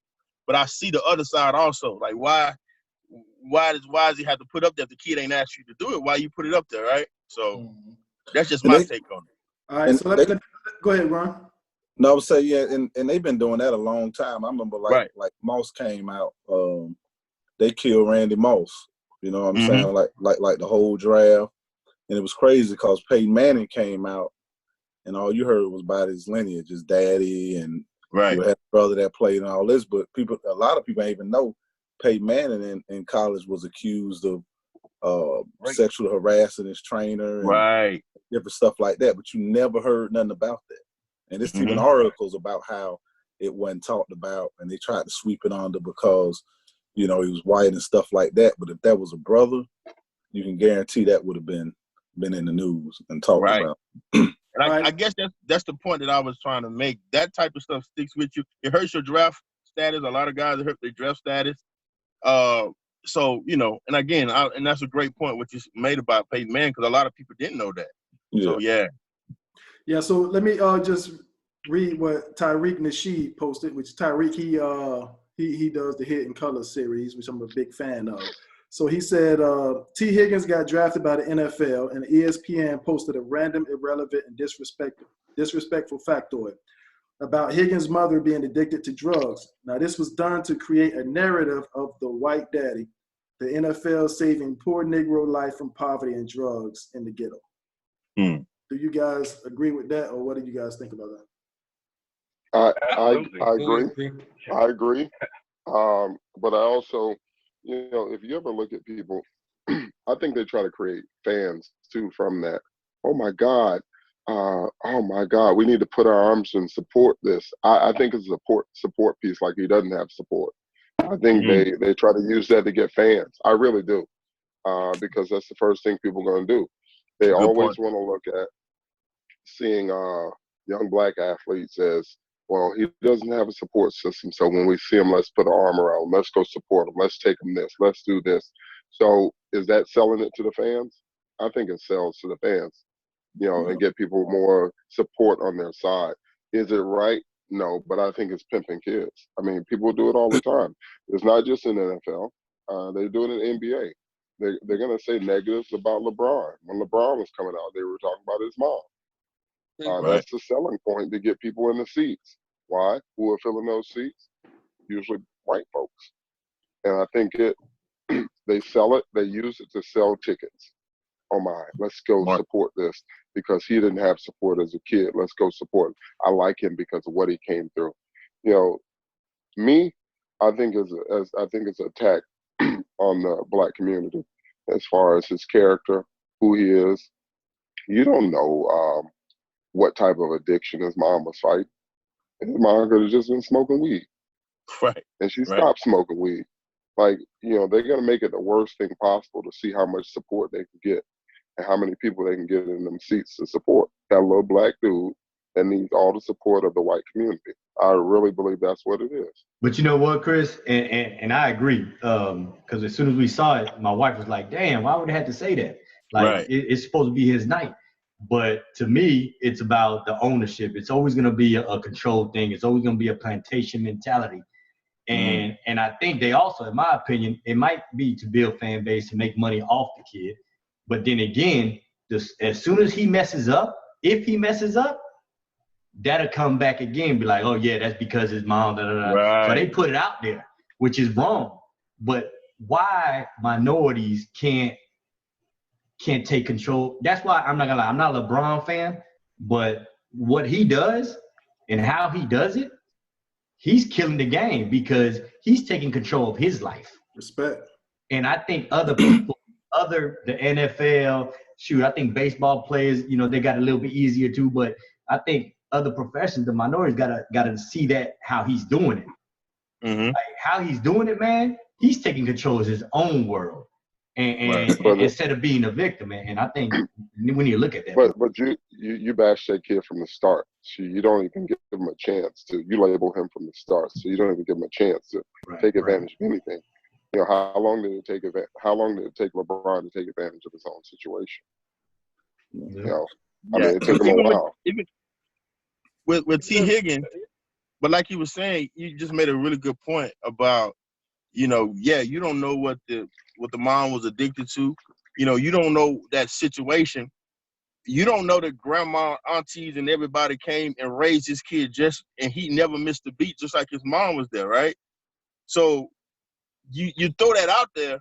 But I see the other side also. Like, why does he have to put up that the kid ain't asked you to do it? Why you put it up there, right? So that's just my take on it. All right, so let go ahead, Ron. No, I would say, yeah, and they've been doing that a long time. I remember like Moss came out, they killed Randy Moss. You know what I'm saying? Like the whole draft. And it was crazy because Peyton Manning came out and all you heard was about his lineage, his daddy, and he had a brother that played and all this. But a lot of people ain't even know Peyton Manning in college was accused of sexual harassing his trainer and different stuff like that. But you never heard nothing about that. And there's even articles about how it wasn't talked about and they tried to sweep it under because, he was white and stuff like that. But if that was a brother, you can guarantee that would have been in the news and talked about. And I guess that's the point that I was trying to make. That type of stuff sticks with you. It hurts your draft status. A lot of guys it hurt their draft status. So and again, and that's a great point what you made about Peyton Manning because a lot of people didn't know that. Yeah. So yeah. So let me just read what Tyreek Nasheed posted. Which Tyreek he does the Hidden Color series, which I'm a big fan of. So he said, T. Higgins got drafted by the NFL, and ESPN posted a random, irrelevant, and disrespectful factoid about Higgins' mother being addicted to drugs. Now, this was done to create a narrative of the white daddy, the NFL saving poor Negro life from poverty and drugs in the ghetto. Do you guys agree with that, or what do you guys think about that? I agree. I agree. But I also, if you ever look at people, I think they try to create fans too from that. Oh my God, we need to put our arms and support this. I think it's a support piece. Like he doesn't have support. I think they try to use that to get fans. I really do, because that's the first thing people are going to do. They always want to look at seeing young black athletes as, well, he doesn't have a support system. So when we see him, let's put an arm around him. Let's go support him. Let's take him this. Let's do this. So is that selling it to the fans? I think it sells to the fans, and get people more support on their side. Is it right? No, but I think it's pimping kids. I mean, people do it all the time. It's not just in the NFL. They do it in the NBA. They're going to say negatives about LeBron. When LeBron was coming out, they were talking about his mom. That's the selling point to get people in the seats. Why? Who are filling those seats? Usually white folks. And I think they sell it, they use it to sell tickets. Oh my, let's go support this because he didn't have support as a kid. Let's go support him. I like him because of what he came through. Me, I think it's an attack on the black community as far as his character, who he is. You don't know what type of addiction his mom was fighting. His mom could have just been smoking weed. Right. And she stopped smoking weed. Like, they're going to make it the worst thing possible to see how much support they can get and how many people they can get in them seats to support that little black dude that needs all the support of the white community. I really believe that's what it is. But you know what, Chris? And I agree. Because as soon as we saw it, my wife was like, damn, why would they have to say that? Like, it's supposed to be his night. But to me, it's about the ownership. It's always going to be a controlled thing. It's always going to be a plantation mentality. And I think they also, in my opinion, it might be to build fan base and make money off the kid. But then again, as soon as he messes up, if he messes up, that'll come back again, be like, oh yeah, that's because his mom, da, da, da. Right. So they put it out there, which is wrong. But why minorities can't take control? That's why I'm not gonna lie, I'm not a LeBron fan, but what he does and how he does it, he's killing the game because he's taking control of his life. Respect. And I think other people, the NFL, shoot, I think baseball players, you know, they got a little bit easier too. But I think other professions, the minorities gotta see that how he's doing it. Mm-hmm. Like how he's doing it, man. He's taking control of his own world, and instead of being a victim. And I think we need to look at that. But you bash that kid from the start. So you don't even give him a chance to. You label him from the start, so you don't even give him a chance to take advantage of anything. You know, how long did it take LeBron to take advantage of his own situation? You know, I mean, it took him a while. Even with T. Higgins, but like you were saying, you just made a really good point about, you know, you don't know what the mom was addicted to. You know, you don't know that situation. You don't know that grandma, aunties, and everybody came and raised his kid and he never missed a beat, just like his mom was there, right? So you throw that out there,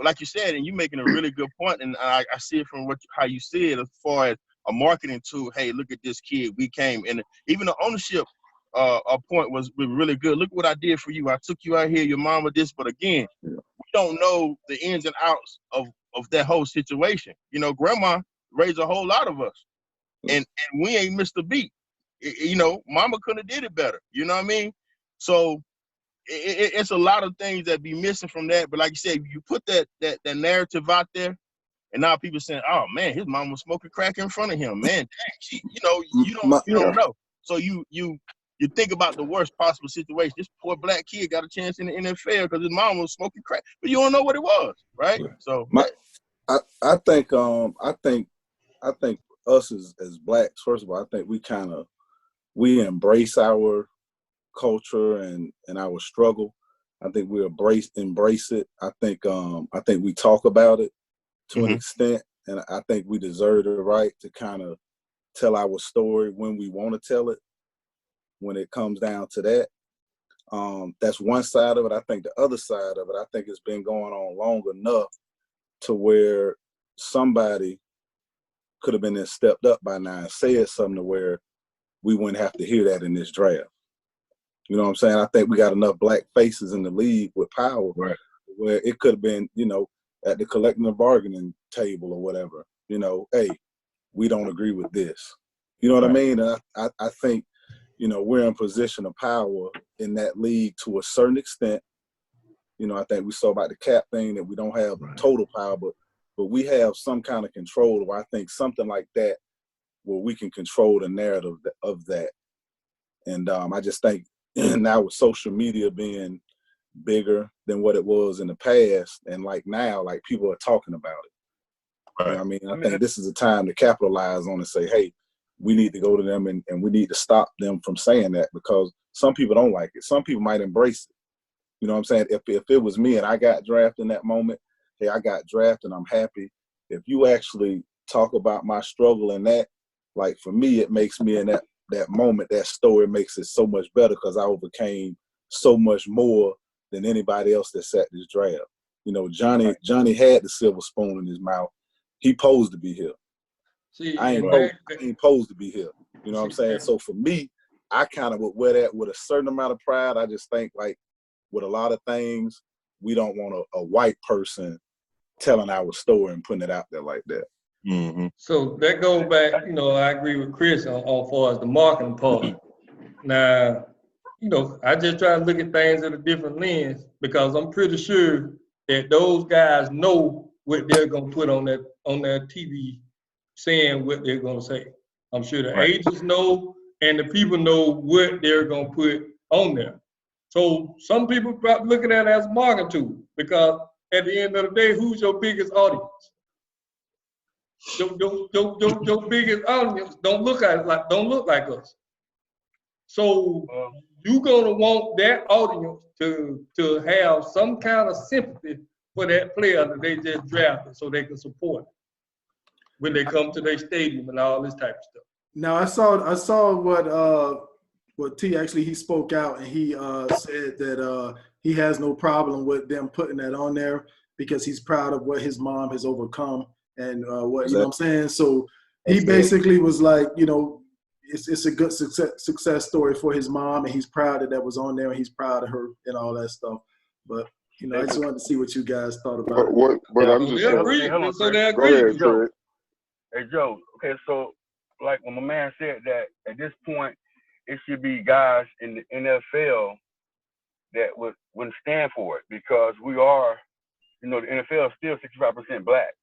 like you said, and you're making a really good point, and I see it from how you see it as far as a marketing tool. Hey, look at this kid. We came, and even the ownership point was really good. Look what I did for you. I took you out here. Your mama this, but again, we don't know the ins and outs of that whole situation. You know, grandma raised a whole lot of us, and we ain't missed a beat. You know, mama couldn't have did it better. You know what I mean? So it's a lot of things that be missing from that. But like you said, you put that narrative out there, and now people saying, "Oh man, his mom was smoking crack in front of him." Man, dang, you don't know. So you think about the worst possible situation. This poor black kid got a chance in the NFL because his mom was smoking crack, but you don't know what it was, right? So I think us as blacks, first of all, I think we embrace our culture and our struggle. I think we embrace it. I think we talk about it to an extent, and I think we deserve the right to kind of tell our story when we want to tell it. When it comes down to that, that's one side of it. I think the other side of it, I think it's been going on long enough to where somebody could have been then stepped up by now and said something to where we wouldn't have to hear that in this draft. You know what I'm saying? I think we got enough black faces in the league with power where it could have been, you know, at the collective bargaining table or whatever, you know, hey, we don't agree with this. You know what I mean? And I think, you know, we're in position of power in that league to a certain extent. You know, I think we saw about the cap thing that we don't have total power, but we have some kind of control. Or I think something like that where we can control the narrative of that. And I just think now with social media being bigger than what it was in the past, and like now, like people are talking about it. You know what I mean? I think this is a time to capitalize on and say, hey, we need to go to them and we need to stop them from saying that, because some people don't like it. Some people might embrace it. You know what I'm saying? If it was me and I got drafted in that moment, hey, I got drafted and I'm happy. If you actually talk about my struggle in that, like for me, it makes me in that moment, that story makes it so much better because I overcame so much more than anybody else that sat this draft. You know, Johnny had the silver spoon in his mouth. He posed to be here. See, I ain't posed to be here. You know what I'm saying? So for me, I kind of would wear that with a certain amount of pride. I just think, like, with a lot of things, we don't want a white person telling our story and putting it out there like that. Mm-hmm. So that goes back, you know, I agree with Chris on far as the marketing part. Now, you know, I just try to look at things at a different lens, because I'm pretty sure that those guys know what they're gonna put on their TV, saying what they're gonna say. I'm sure the agents know, and the people know what they're gonna put on there. So some people probably looking at it as a marketing tool, because at the end of the day, who's your biggest audience? Your biggest audience don't look like us. So you're gonna want that audience to have some kind of sympathy for that player that they just drafted, so they can support it when they come to their stadium and all this type of stuff. Now I saw what T actually, he spoke out and he said that he has no problem with them putting that on there because he's proud of what his mom has overcome and what, you know what I'm saying? So he basically was like, you know, it's a good success story for his mom, and he's proud that was on there, and he's proud of her and all that stuff. But You know, I just wanted to see what you guys thought about But it. what? But Yeah. I'm So just they saying. agree. Hey, hold on, So they Go agree. ahead, Joe. Trigg. Hey, Joe. Okay, so like when my man said that at this point it should be guys in the NFL that wouldn't stand for it because we are, the NFL is still 65% black,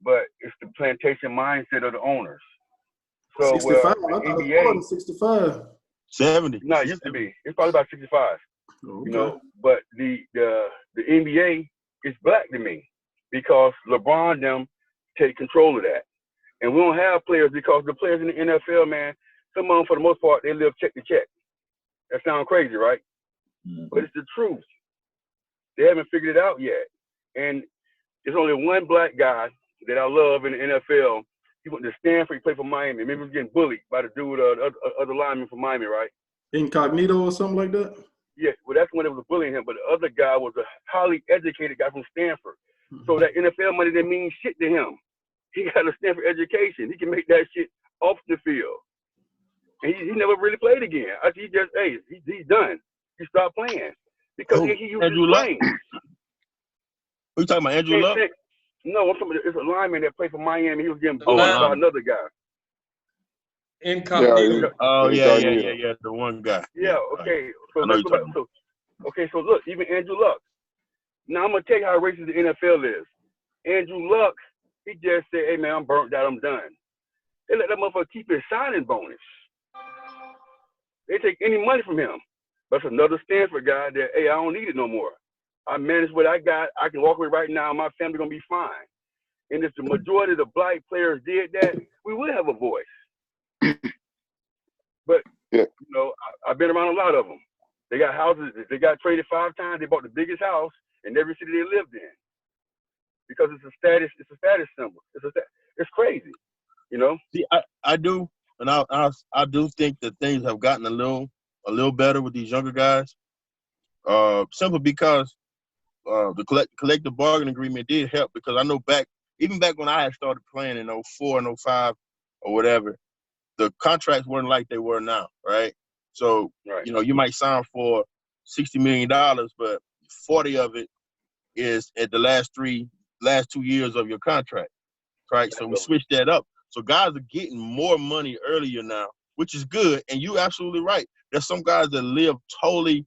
but it's the plantation mindset of the owners. So 65. I well, thought the it was NBA, more than 65. 70. no, it used to be. It's probably about 65. Okay. But the NBA is black to me because LeBron them take control of that, and we don't have players because the players in the NFL, man, some of them for the most part they live check to check. That sounds crazy, right? But it's the truth. They haven't figured it out yet, and there's only one black guy that I love in the NFL. He went to Stanford, he played for Miami. Maybe he was getting bullied by the dude, other lineman from Miami, right? Incognito or something like that? Yeah, well, that's when it was bullying him. But the other guy was a highly educated guy from Stanford. So that NFL money didn't mean shit to him. He got a Stanford education. He can make that shit off the field. And he never really played again. He's done. He stopped playing because Who? he used his Andrew Luck? brain. Who you talking about, Andrew Luck? No, I'm talking about it's a lineman that played for Miami. He was getting The bullied by lineman. another guy. Incognito. Oh, Incognito. yeah, the one guy. Yeah, okay. So I know let's you're go back. talking So look, even Andrew Luck. Now I'm gonna tell you how racist the NFL is. Andrew Luck, he just said, "Hey man, I'm burnt out. I'm done." They let that motherfucker keep his signing bonus. They take any money from him. That's another Stanford guy that, hey, I don't need it no more. I managed what I got. I can walk away right now. My family gonna be fine. And if the majority of the black players did that, we would have a voice. But Yeah. I've been around a lot of them. They got houses. They got traded 5 times. They bought the biggest house in every city they lived in because it's a status. It's a status symbol. It's crazy, See, I do, and I do think that things have gotten a little better with these younger guys. Simply because the collective bargaining agreement did help because I know even back when I had started playing in 04 and 05 or whatever, the contracts weren't like they were now, right? So, Right. You might sign for $60 million, but 40 of it is at the last 2 years of your contract, right? So we switched that up. So guys are getting more money earlier now, which is good. And you're absolutely right. There's some guys that live totally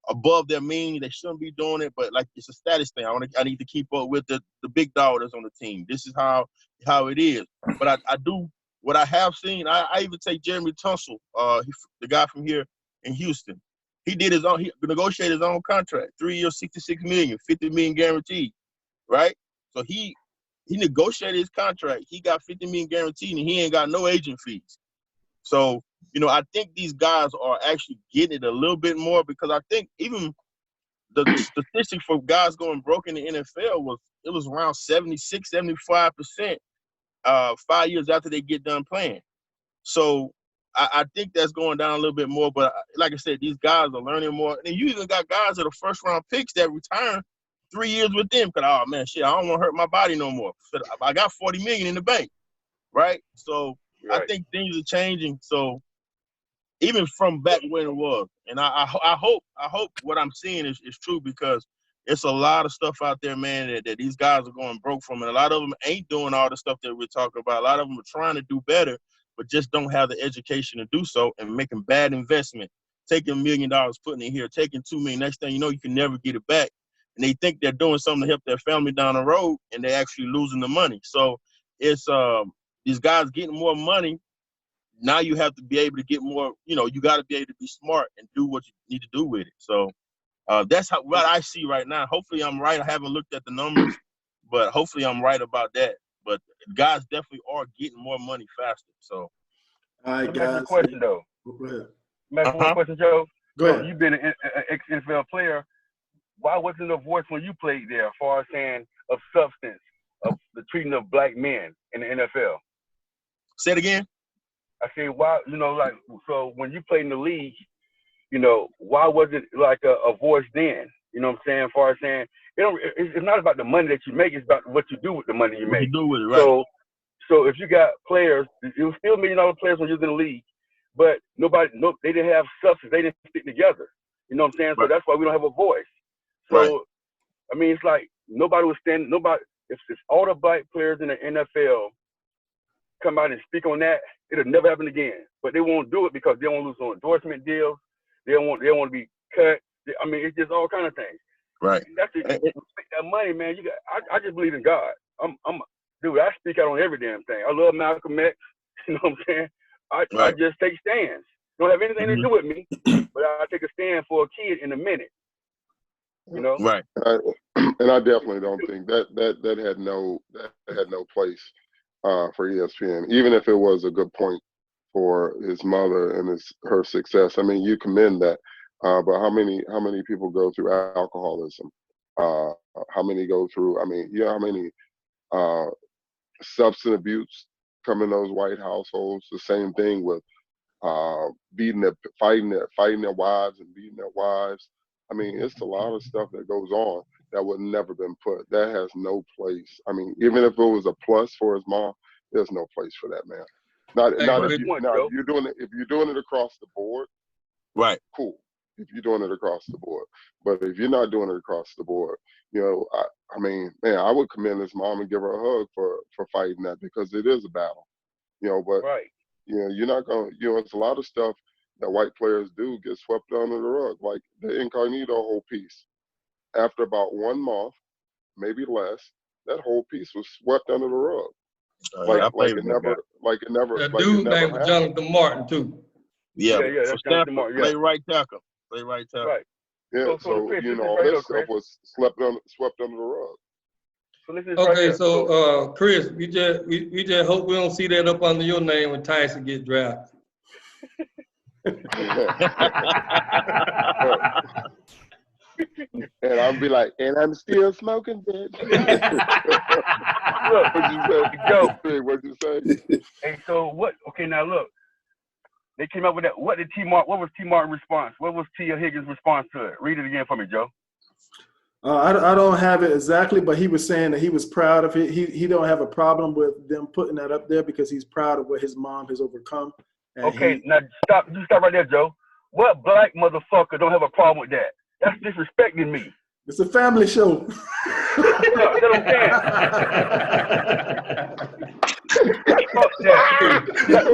above their means. They shouldn't be doing it, but like it's a status thing. I need to keep up with the big dog that's on the team. This is how it is. But I do what I have seen. I even take Jeremy Tunsil, the guy from here in Houston. He did his own. He negotiated his own contract, 3 years, $66 million, $50 million guaranteed, right? So he negotiated his contract. He got $50 million guaranteed, and he ain't got no agent fees. So, I think these guys are actually getting it a little bit more because I think even the statistic for guys going broke in the NFL was around 76, 75% 5 years after they get done playing. So I think that's going down a little bit more. But like I said, these guys are learning more. And you even got guys that are first-round picks that return 3 years with them because, oh, man, shit, I don't want to hurt my body no more. I got $40 million in the bank, right? So Right. I think things are changing. So even from back when it was, and I hope what I'm seeing is true because it's a lot of stuff out there, man, that these guys are going broke from, and a lot of them ain't doing all the stuff that we're talking about. A lot of them are trying to do better, but just don't have the education to do so and making bad investment, taking $1 million, putting it here, taking $2 million. Next thing you know, you can never get it back, and they think they're doing something to help their family down the road, and they're actually losing the money. So it's these guys getting more money. Now you have to be able to get more, you got to be able to be smart and do what you need to do with it. So that's what I see right now. Hopefully I'm right. I haven't looked at the numbers, but hopefully I'm right about that. But guys definitely are getting more money faster. So. All right, Let me ask you guys. a question, though. Go ahead. Let me ask you one question, Joe. Go So ahead. you've been an ex-NFL player. Why wasn't there a voice when you played there as far as saying of substance, of the treating of black men in the NFL? Say it again. I say, why, so when you played in the league, why wasn't like a voice then? You know what I'm saying? As far as saying, it's not about the money that you make, it's about what you do with the money you What make. you do with it, right? So if you got players, it was still $1 million players when you was in the league, but they didn't have substance, they didn't stick together. You know what I'm saying? Right. So that's why we don't have a voice. Right. So I mean, it's like nobody was standing. Nobody. If all the black players in the NFL come out and speak on that, it'll never happen again. But they won't do it because they don't lose on endorsement deals. They don't want to be cut. I mean, it's just all kind of things. Right. And that's it. That money, man. You got. I just believe in God. Dude. I speak out on every damn thing. I love Malcolm X. You know what I'm saying? I just take stands. Don't have anything to do with me, but I take a stand for a kid in a minute. You know? Right. And I definitely don't think that had no place for ESPN, even if it was a good point for his mother and her success. I mean, you commend that, but how many people go through alcoholism? How many go through? I mean, you know how many substance abuse come in those white households? The same thing with fighting their wives and beating their wives. I mean, it's a lot of stuff that goes on that would never been put. That has no place. I mean, even if it was a plus for his mom, there's no place for that, man. If you're doing it across the board, right? Cool. If you're doing it across the board, but if you're not doing it across the board, you know, I mean, man, I would commend his mom and give her a hug for fighting that, because it is a battle, you know. But you know, you're not gonna, you know, it's a lot of stuff that white players do get swept under the rug, like the incognito whole piece. After about 1 month, maybe less, that whole piece was swept under the rug. Like it never. That dude named Jonathan Martin too. Yeah, that's Jonathan Martin. Play right tackle. Right. Yeah, so you know, all this stuff was swept under the rug. Okay, so Chris, we just hope we don't see that up under your name when Tyson get drafted. And I'll be like, and I'm still smoking, bitch. Look, what'd you say? Hey, so what? Okay, now look. They came up with that. What was T. Martin's response? What was Tia Higgins' response to it? Read it again for me, Joe. I don't have it exactly, but he was saying that he was proud of it. He don't have a problem with them putting that up there because he's proud of what his mom has overcome. Okay, now stop right there, Joe. What black motherfucker don't have a problem with that? That's disrespecting me. It's a family show. That's what I'm saying. Fuck that.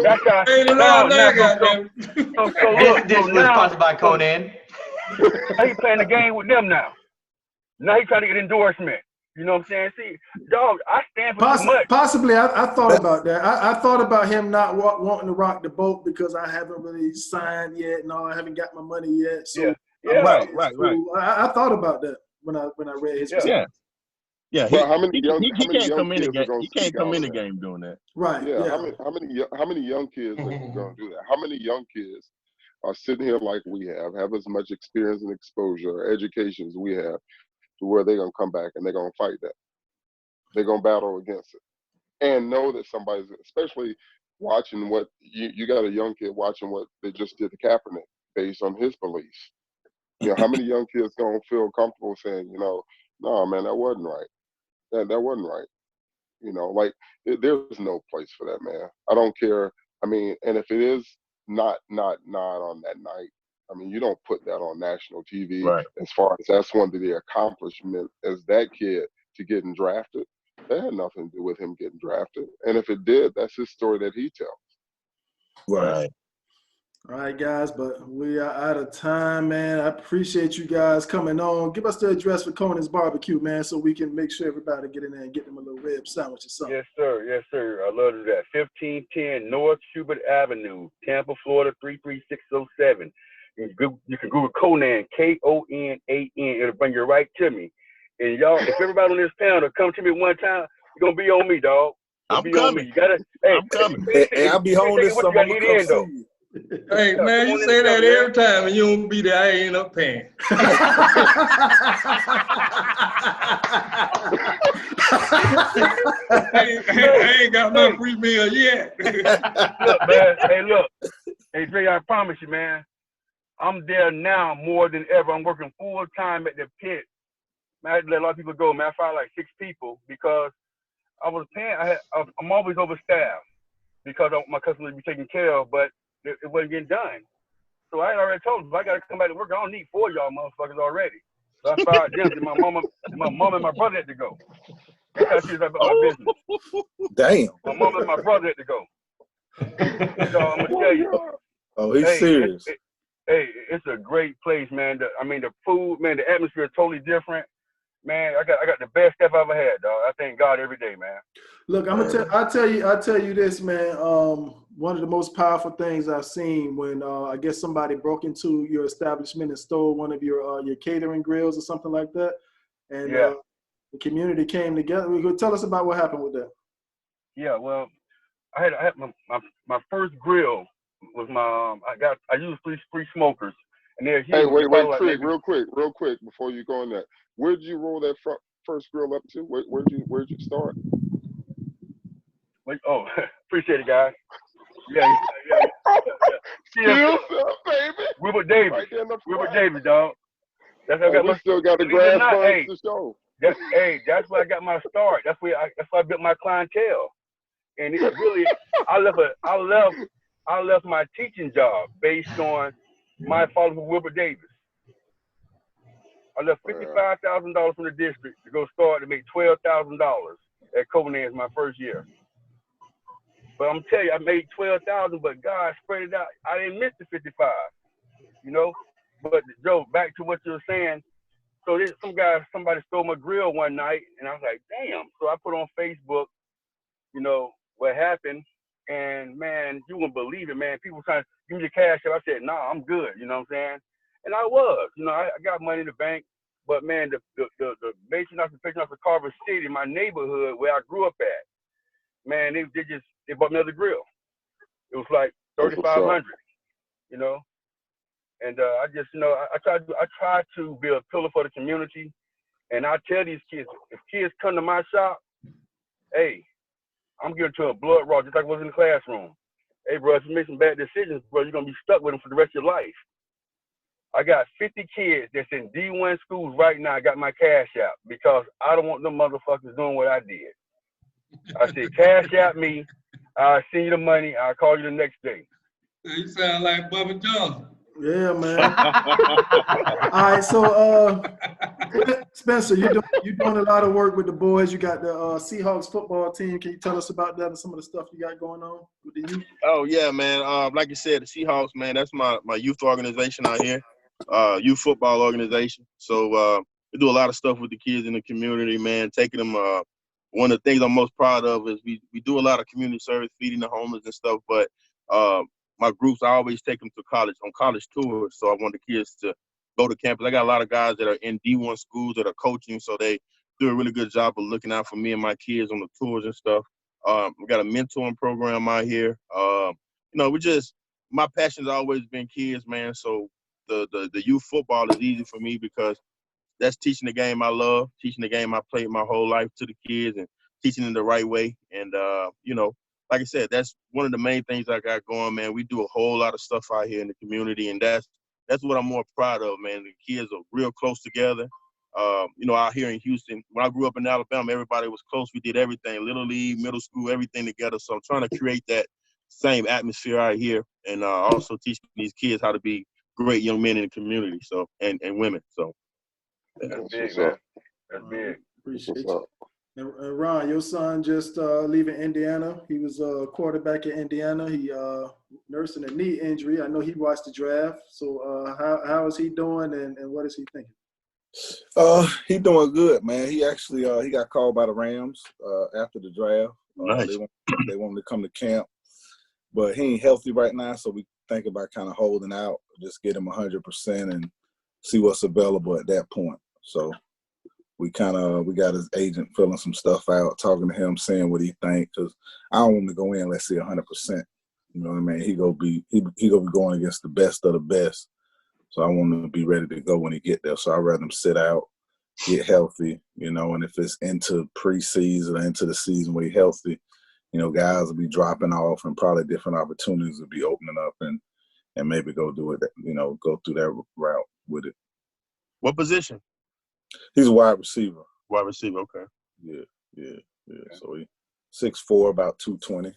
That's how. This was sponsored by Conan. Now he playing the game with them now. Now he trying to get endorsement. You know what I'm saying? See, dog, I stand for too much. Possibly, I thought about that. I thought about him not wanting to rock the boat because I haven't really signed yet. No, I haven't got my money yet. So right. I thought about that when I read his response. Yeah. But how many young He can't come in the game. He can't come in the game doing that. Right. Yeah. How many young kids are going to do that? How many young kids are sitting here like we have as much experience and exposure or education as we have, to where they're going to come back and they're going to fight that. They're going to battle against it. And know that somebody's, especially watching what, you got a young kid watching what they just did to Kaepernick based on his beliefs. You know, how many young kids going to feel comfortable saying, you know, no, man, that wasn't right. That wasn't right. You know, like, there's no place for that, man. I don't care. I mean, and if it is not on that night, I mean, you don't put that on national TV. Right. As far as that's one of the accomplishments as that kid to getting drafted. That had nothing to do with him getting drafted. And if it did, that's his story that he tells. Right. All right, guys, but we are out of time, man. I appreciate you guys coming on. Give us the address for Conan's Barbecue, man, so we can make sure everybody get in there and get them a little rib sandwich or something. Yes, sir. I love that. 1510 North Schubert Avenue, Tampa, Florida, 33607. You can Google Conan, Konan. It'll bring you right to me. And y'all, if everybody on this panel come to me one time, you're gonna be on me, dog. I'm coming. You gotta. Hey, I'm coming. Hey, I'll be home this summer. I'm gonna come see you. Hey, man, you say that every time and you don't be there. I ain't up paying. I ain't got my free meal yet. Look, man. Hey, Dre, I promise you, man. I'm there now more than ever. I'm working full time at the pit. Man, I had to let a lot of people go, man. I fired like 6 people because I was paying. I'm always overstaffed because my customers be taken care of, but it wasn't getting done. So I had already told them, if I got to come back to work, I don't need 4 of y'all motherfuckers already. So I fired them. And my mom and my brother had to go. That's how serious about my business. Damn. My mom and my brother had to go. So I'm gonna tell you. Oh, he's serious. It's a great place, man. The food, man, the atmosphere is totally different. Man, I got the best stuff I ever had, dog. I thank God every day, man. Look, I'll tell you this, man. One of the most powerful things I've seen when I guess somebody broke into your establishment and stole one of your catering grills or something like that, and the community came together. Tell us about what happened with that. Yeah, well, I had my first grill was I used three smokers, and they're huge. Hey, wait, like Trigg, real quick, before you go on that, where did you roll that first grill up to? Where'd you start? Wait, appreciate it, guys. Yeah. Skills up, baby. Wilbur Davis. Right there in the Wilbur front. Davis, dog. That's how I got we still got the grass buns to show. That's where I got my start. That's where I built my clientele. And it really, I left my teaching job based on my father with Wilbur Davis. I left $55,000 from the district to go start to make $12,000 at Conan's my first year. But I'm telling you, I made $12,000, but God spread it out. I didn't miss the 55, you know. But Joe, back to what you were saying. So somebody stole my grill one night, and I was like, damn. So I put on Facebook, you know, what happened, and man, you wouldn't believe it, man. People trying to give me the cash up. I said, nah, I'm good, you know what I'm saying? And I was, you know, I got money in the bank, but man, the patron of Carver City, my neighborhood where I grew up at, man, they bought me another grill. It was like $3,500, you know. And I just, you know, I try to be a pillar for the community, and I tell these kids, if kids come to my shop, hey, I'm giving to a blood raw, just like I was in the classroom. Hey, bro, if you make some bad decisions, bro, you're going to be stuck with them for the rest of your life. I got 50 kids that's in D1 schools right now. I got my cash out because I don't want them motherfuckers doing what I did. I said, cash out me. I'll send you the money. I'll call you the next day. You sound like Bubba Johnson. Yeah, man. All right, so Spencer, you're doing a lot of work with the boys. You got the Seahawks football team. Can you tell us about that and some of the stuff you got going on with the youth? Oh yeah, man. Like you said, the Seahawks, man. That's my youth organization out here, youth football organization. So we do a lot of stuff with the kids in the community, man. Taking them. One of the things I'm most proud of is we do a lot of community service, feeding the homeless and stuff. But my groups, I always take them to college tours. So I want the kids to go to campus. I got a lot of guys that are in D1 schools that are coaching, so they do a really good job of looking out for me and my kids on the tours and stuff. We got a mentoring program out here. You know, my passion's always been kids, man. So the youth football is easy for me because that's teaching the game I love, teaching the game I played my whole life to the kids and teaching them the right way. And, you know, like I said, that's one of the main things I got going, man. We do a whole lot of stuff out here in the community, and that's what I'm more proud of, man. The kids are real close together. You know, out here in Houston, when I grew up in Alabama, everybody was close. We did everything, little league, middle school, everything together. So I'm trying to create that same atmosphere out here and also teach these kids how to be great young men in the community, so and women. So that's big, man. That's big. Appreciate you. And Ron, your son just leaving Indiana. He was a quarterback at Indiana. He nursing a knee injury. I know he watched the draft. So how is he doing, and what is he thinking? He doing good, man. He actually he got called by the Rams after the draft. Nice. They want him to come to camp, but he ain't healthy right now. So we think about kind of holding out, just get him 100% and see what's available at that point. So we got his agent filling some stuff out, talking to him, saying what he think, because I don't want him to go in, let's say 100%. You know what I mean? He gonna be going against the best of the best. So I want him to be ready to go when he get there. So I'd rather him sit out, get healthy, you know, and if it's into preseason or into the season where he's healthy, you know, guys will be dropping off and probably different opportunities will be opening up and maybe go do it, you know, go through that route with it. What position? He's a wide receiver. Wide receiver, okay. Yeah. So he 6'4", about 220.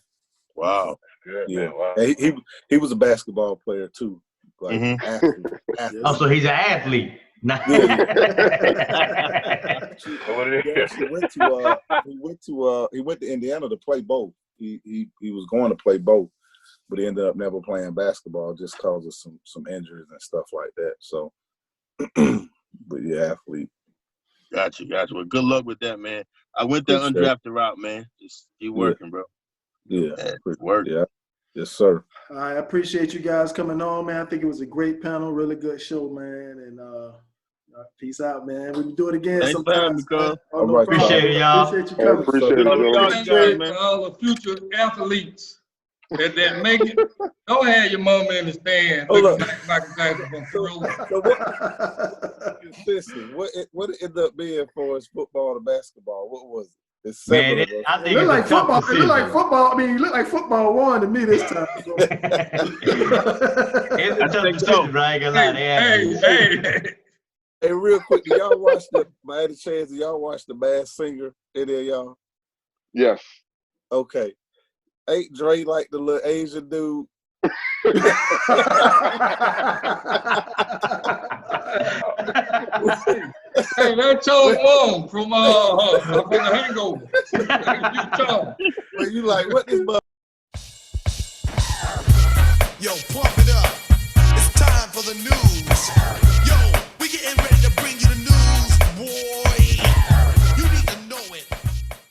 Wow. Good, yeah. man. Wow. And he was a basketball player too. Like athlete. Oh, so he's an athlete. Nah. Yeah, What it he is. actually went to Indiana to play both. He was going to play both, but he ended up never playing basketball just because of some injuries and stuff like that. So, but yeah, athlete. Gotcha. Well, good luck with that, man. I went that Appreciate it. undrafted route, man. Just keep Yeah. working, bro. Yeah, Work. yeah, yes, sir. I appreciate you guys coming on, man. I think it was a great panel, really good show, man. And peace out, man. We can do it again Thanks for having me, sometime. cuz. Oh, All no right, problem. Appreciate it, y'all. Appreciate you Hey, coming. appreciate it, Good luck with gentlemen. y'all, Thank guys, you man. to all the future athletes that make it. Don't have your mama in the stand Hold looking up. like Michael Jackson from Thriller. So listen, what it ended up being for us football to basketball? What was it? It's Man, seven of us. I It think looked like it's a tough football. It looked like decision. football. I mean, it looked like football won to me this time. So. It's a I tough think decision, so. but I ain't gonna lie. They athletes. Hey. Hey, real quick, do y'all watch I had a chance, do y'all watch The Masked Singer? Any of y'all? Yes. Okay. Ain't Dre like the little Asian dude? Hey, that's Charles Long from The Hangover. You Charles. Well, you like, what this Yo, pump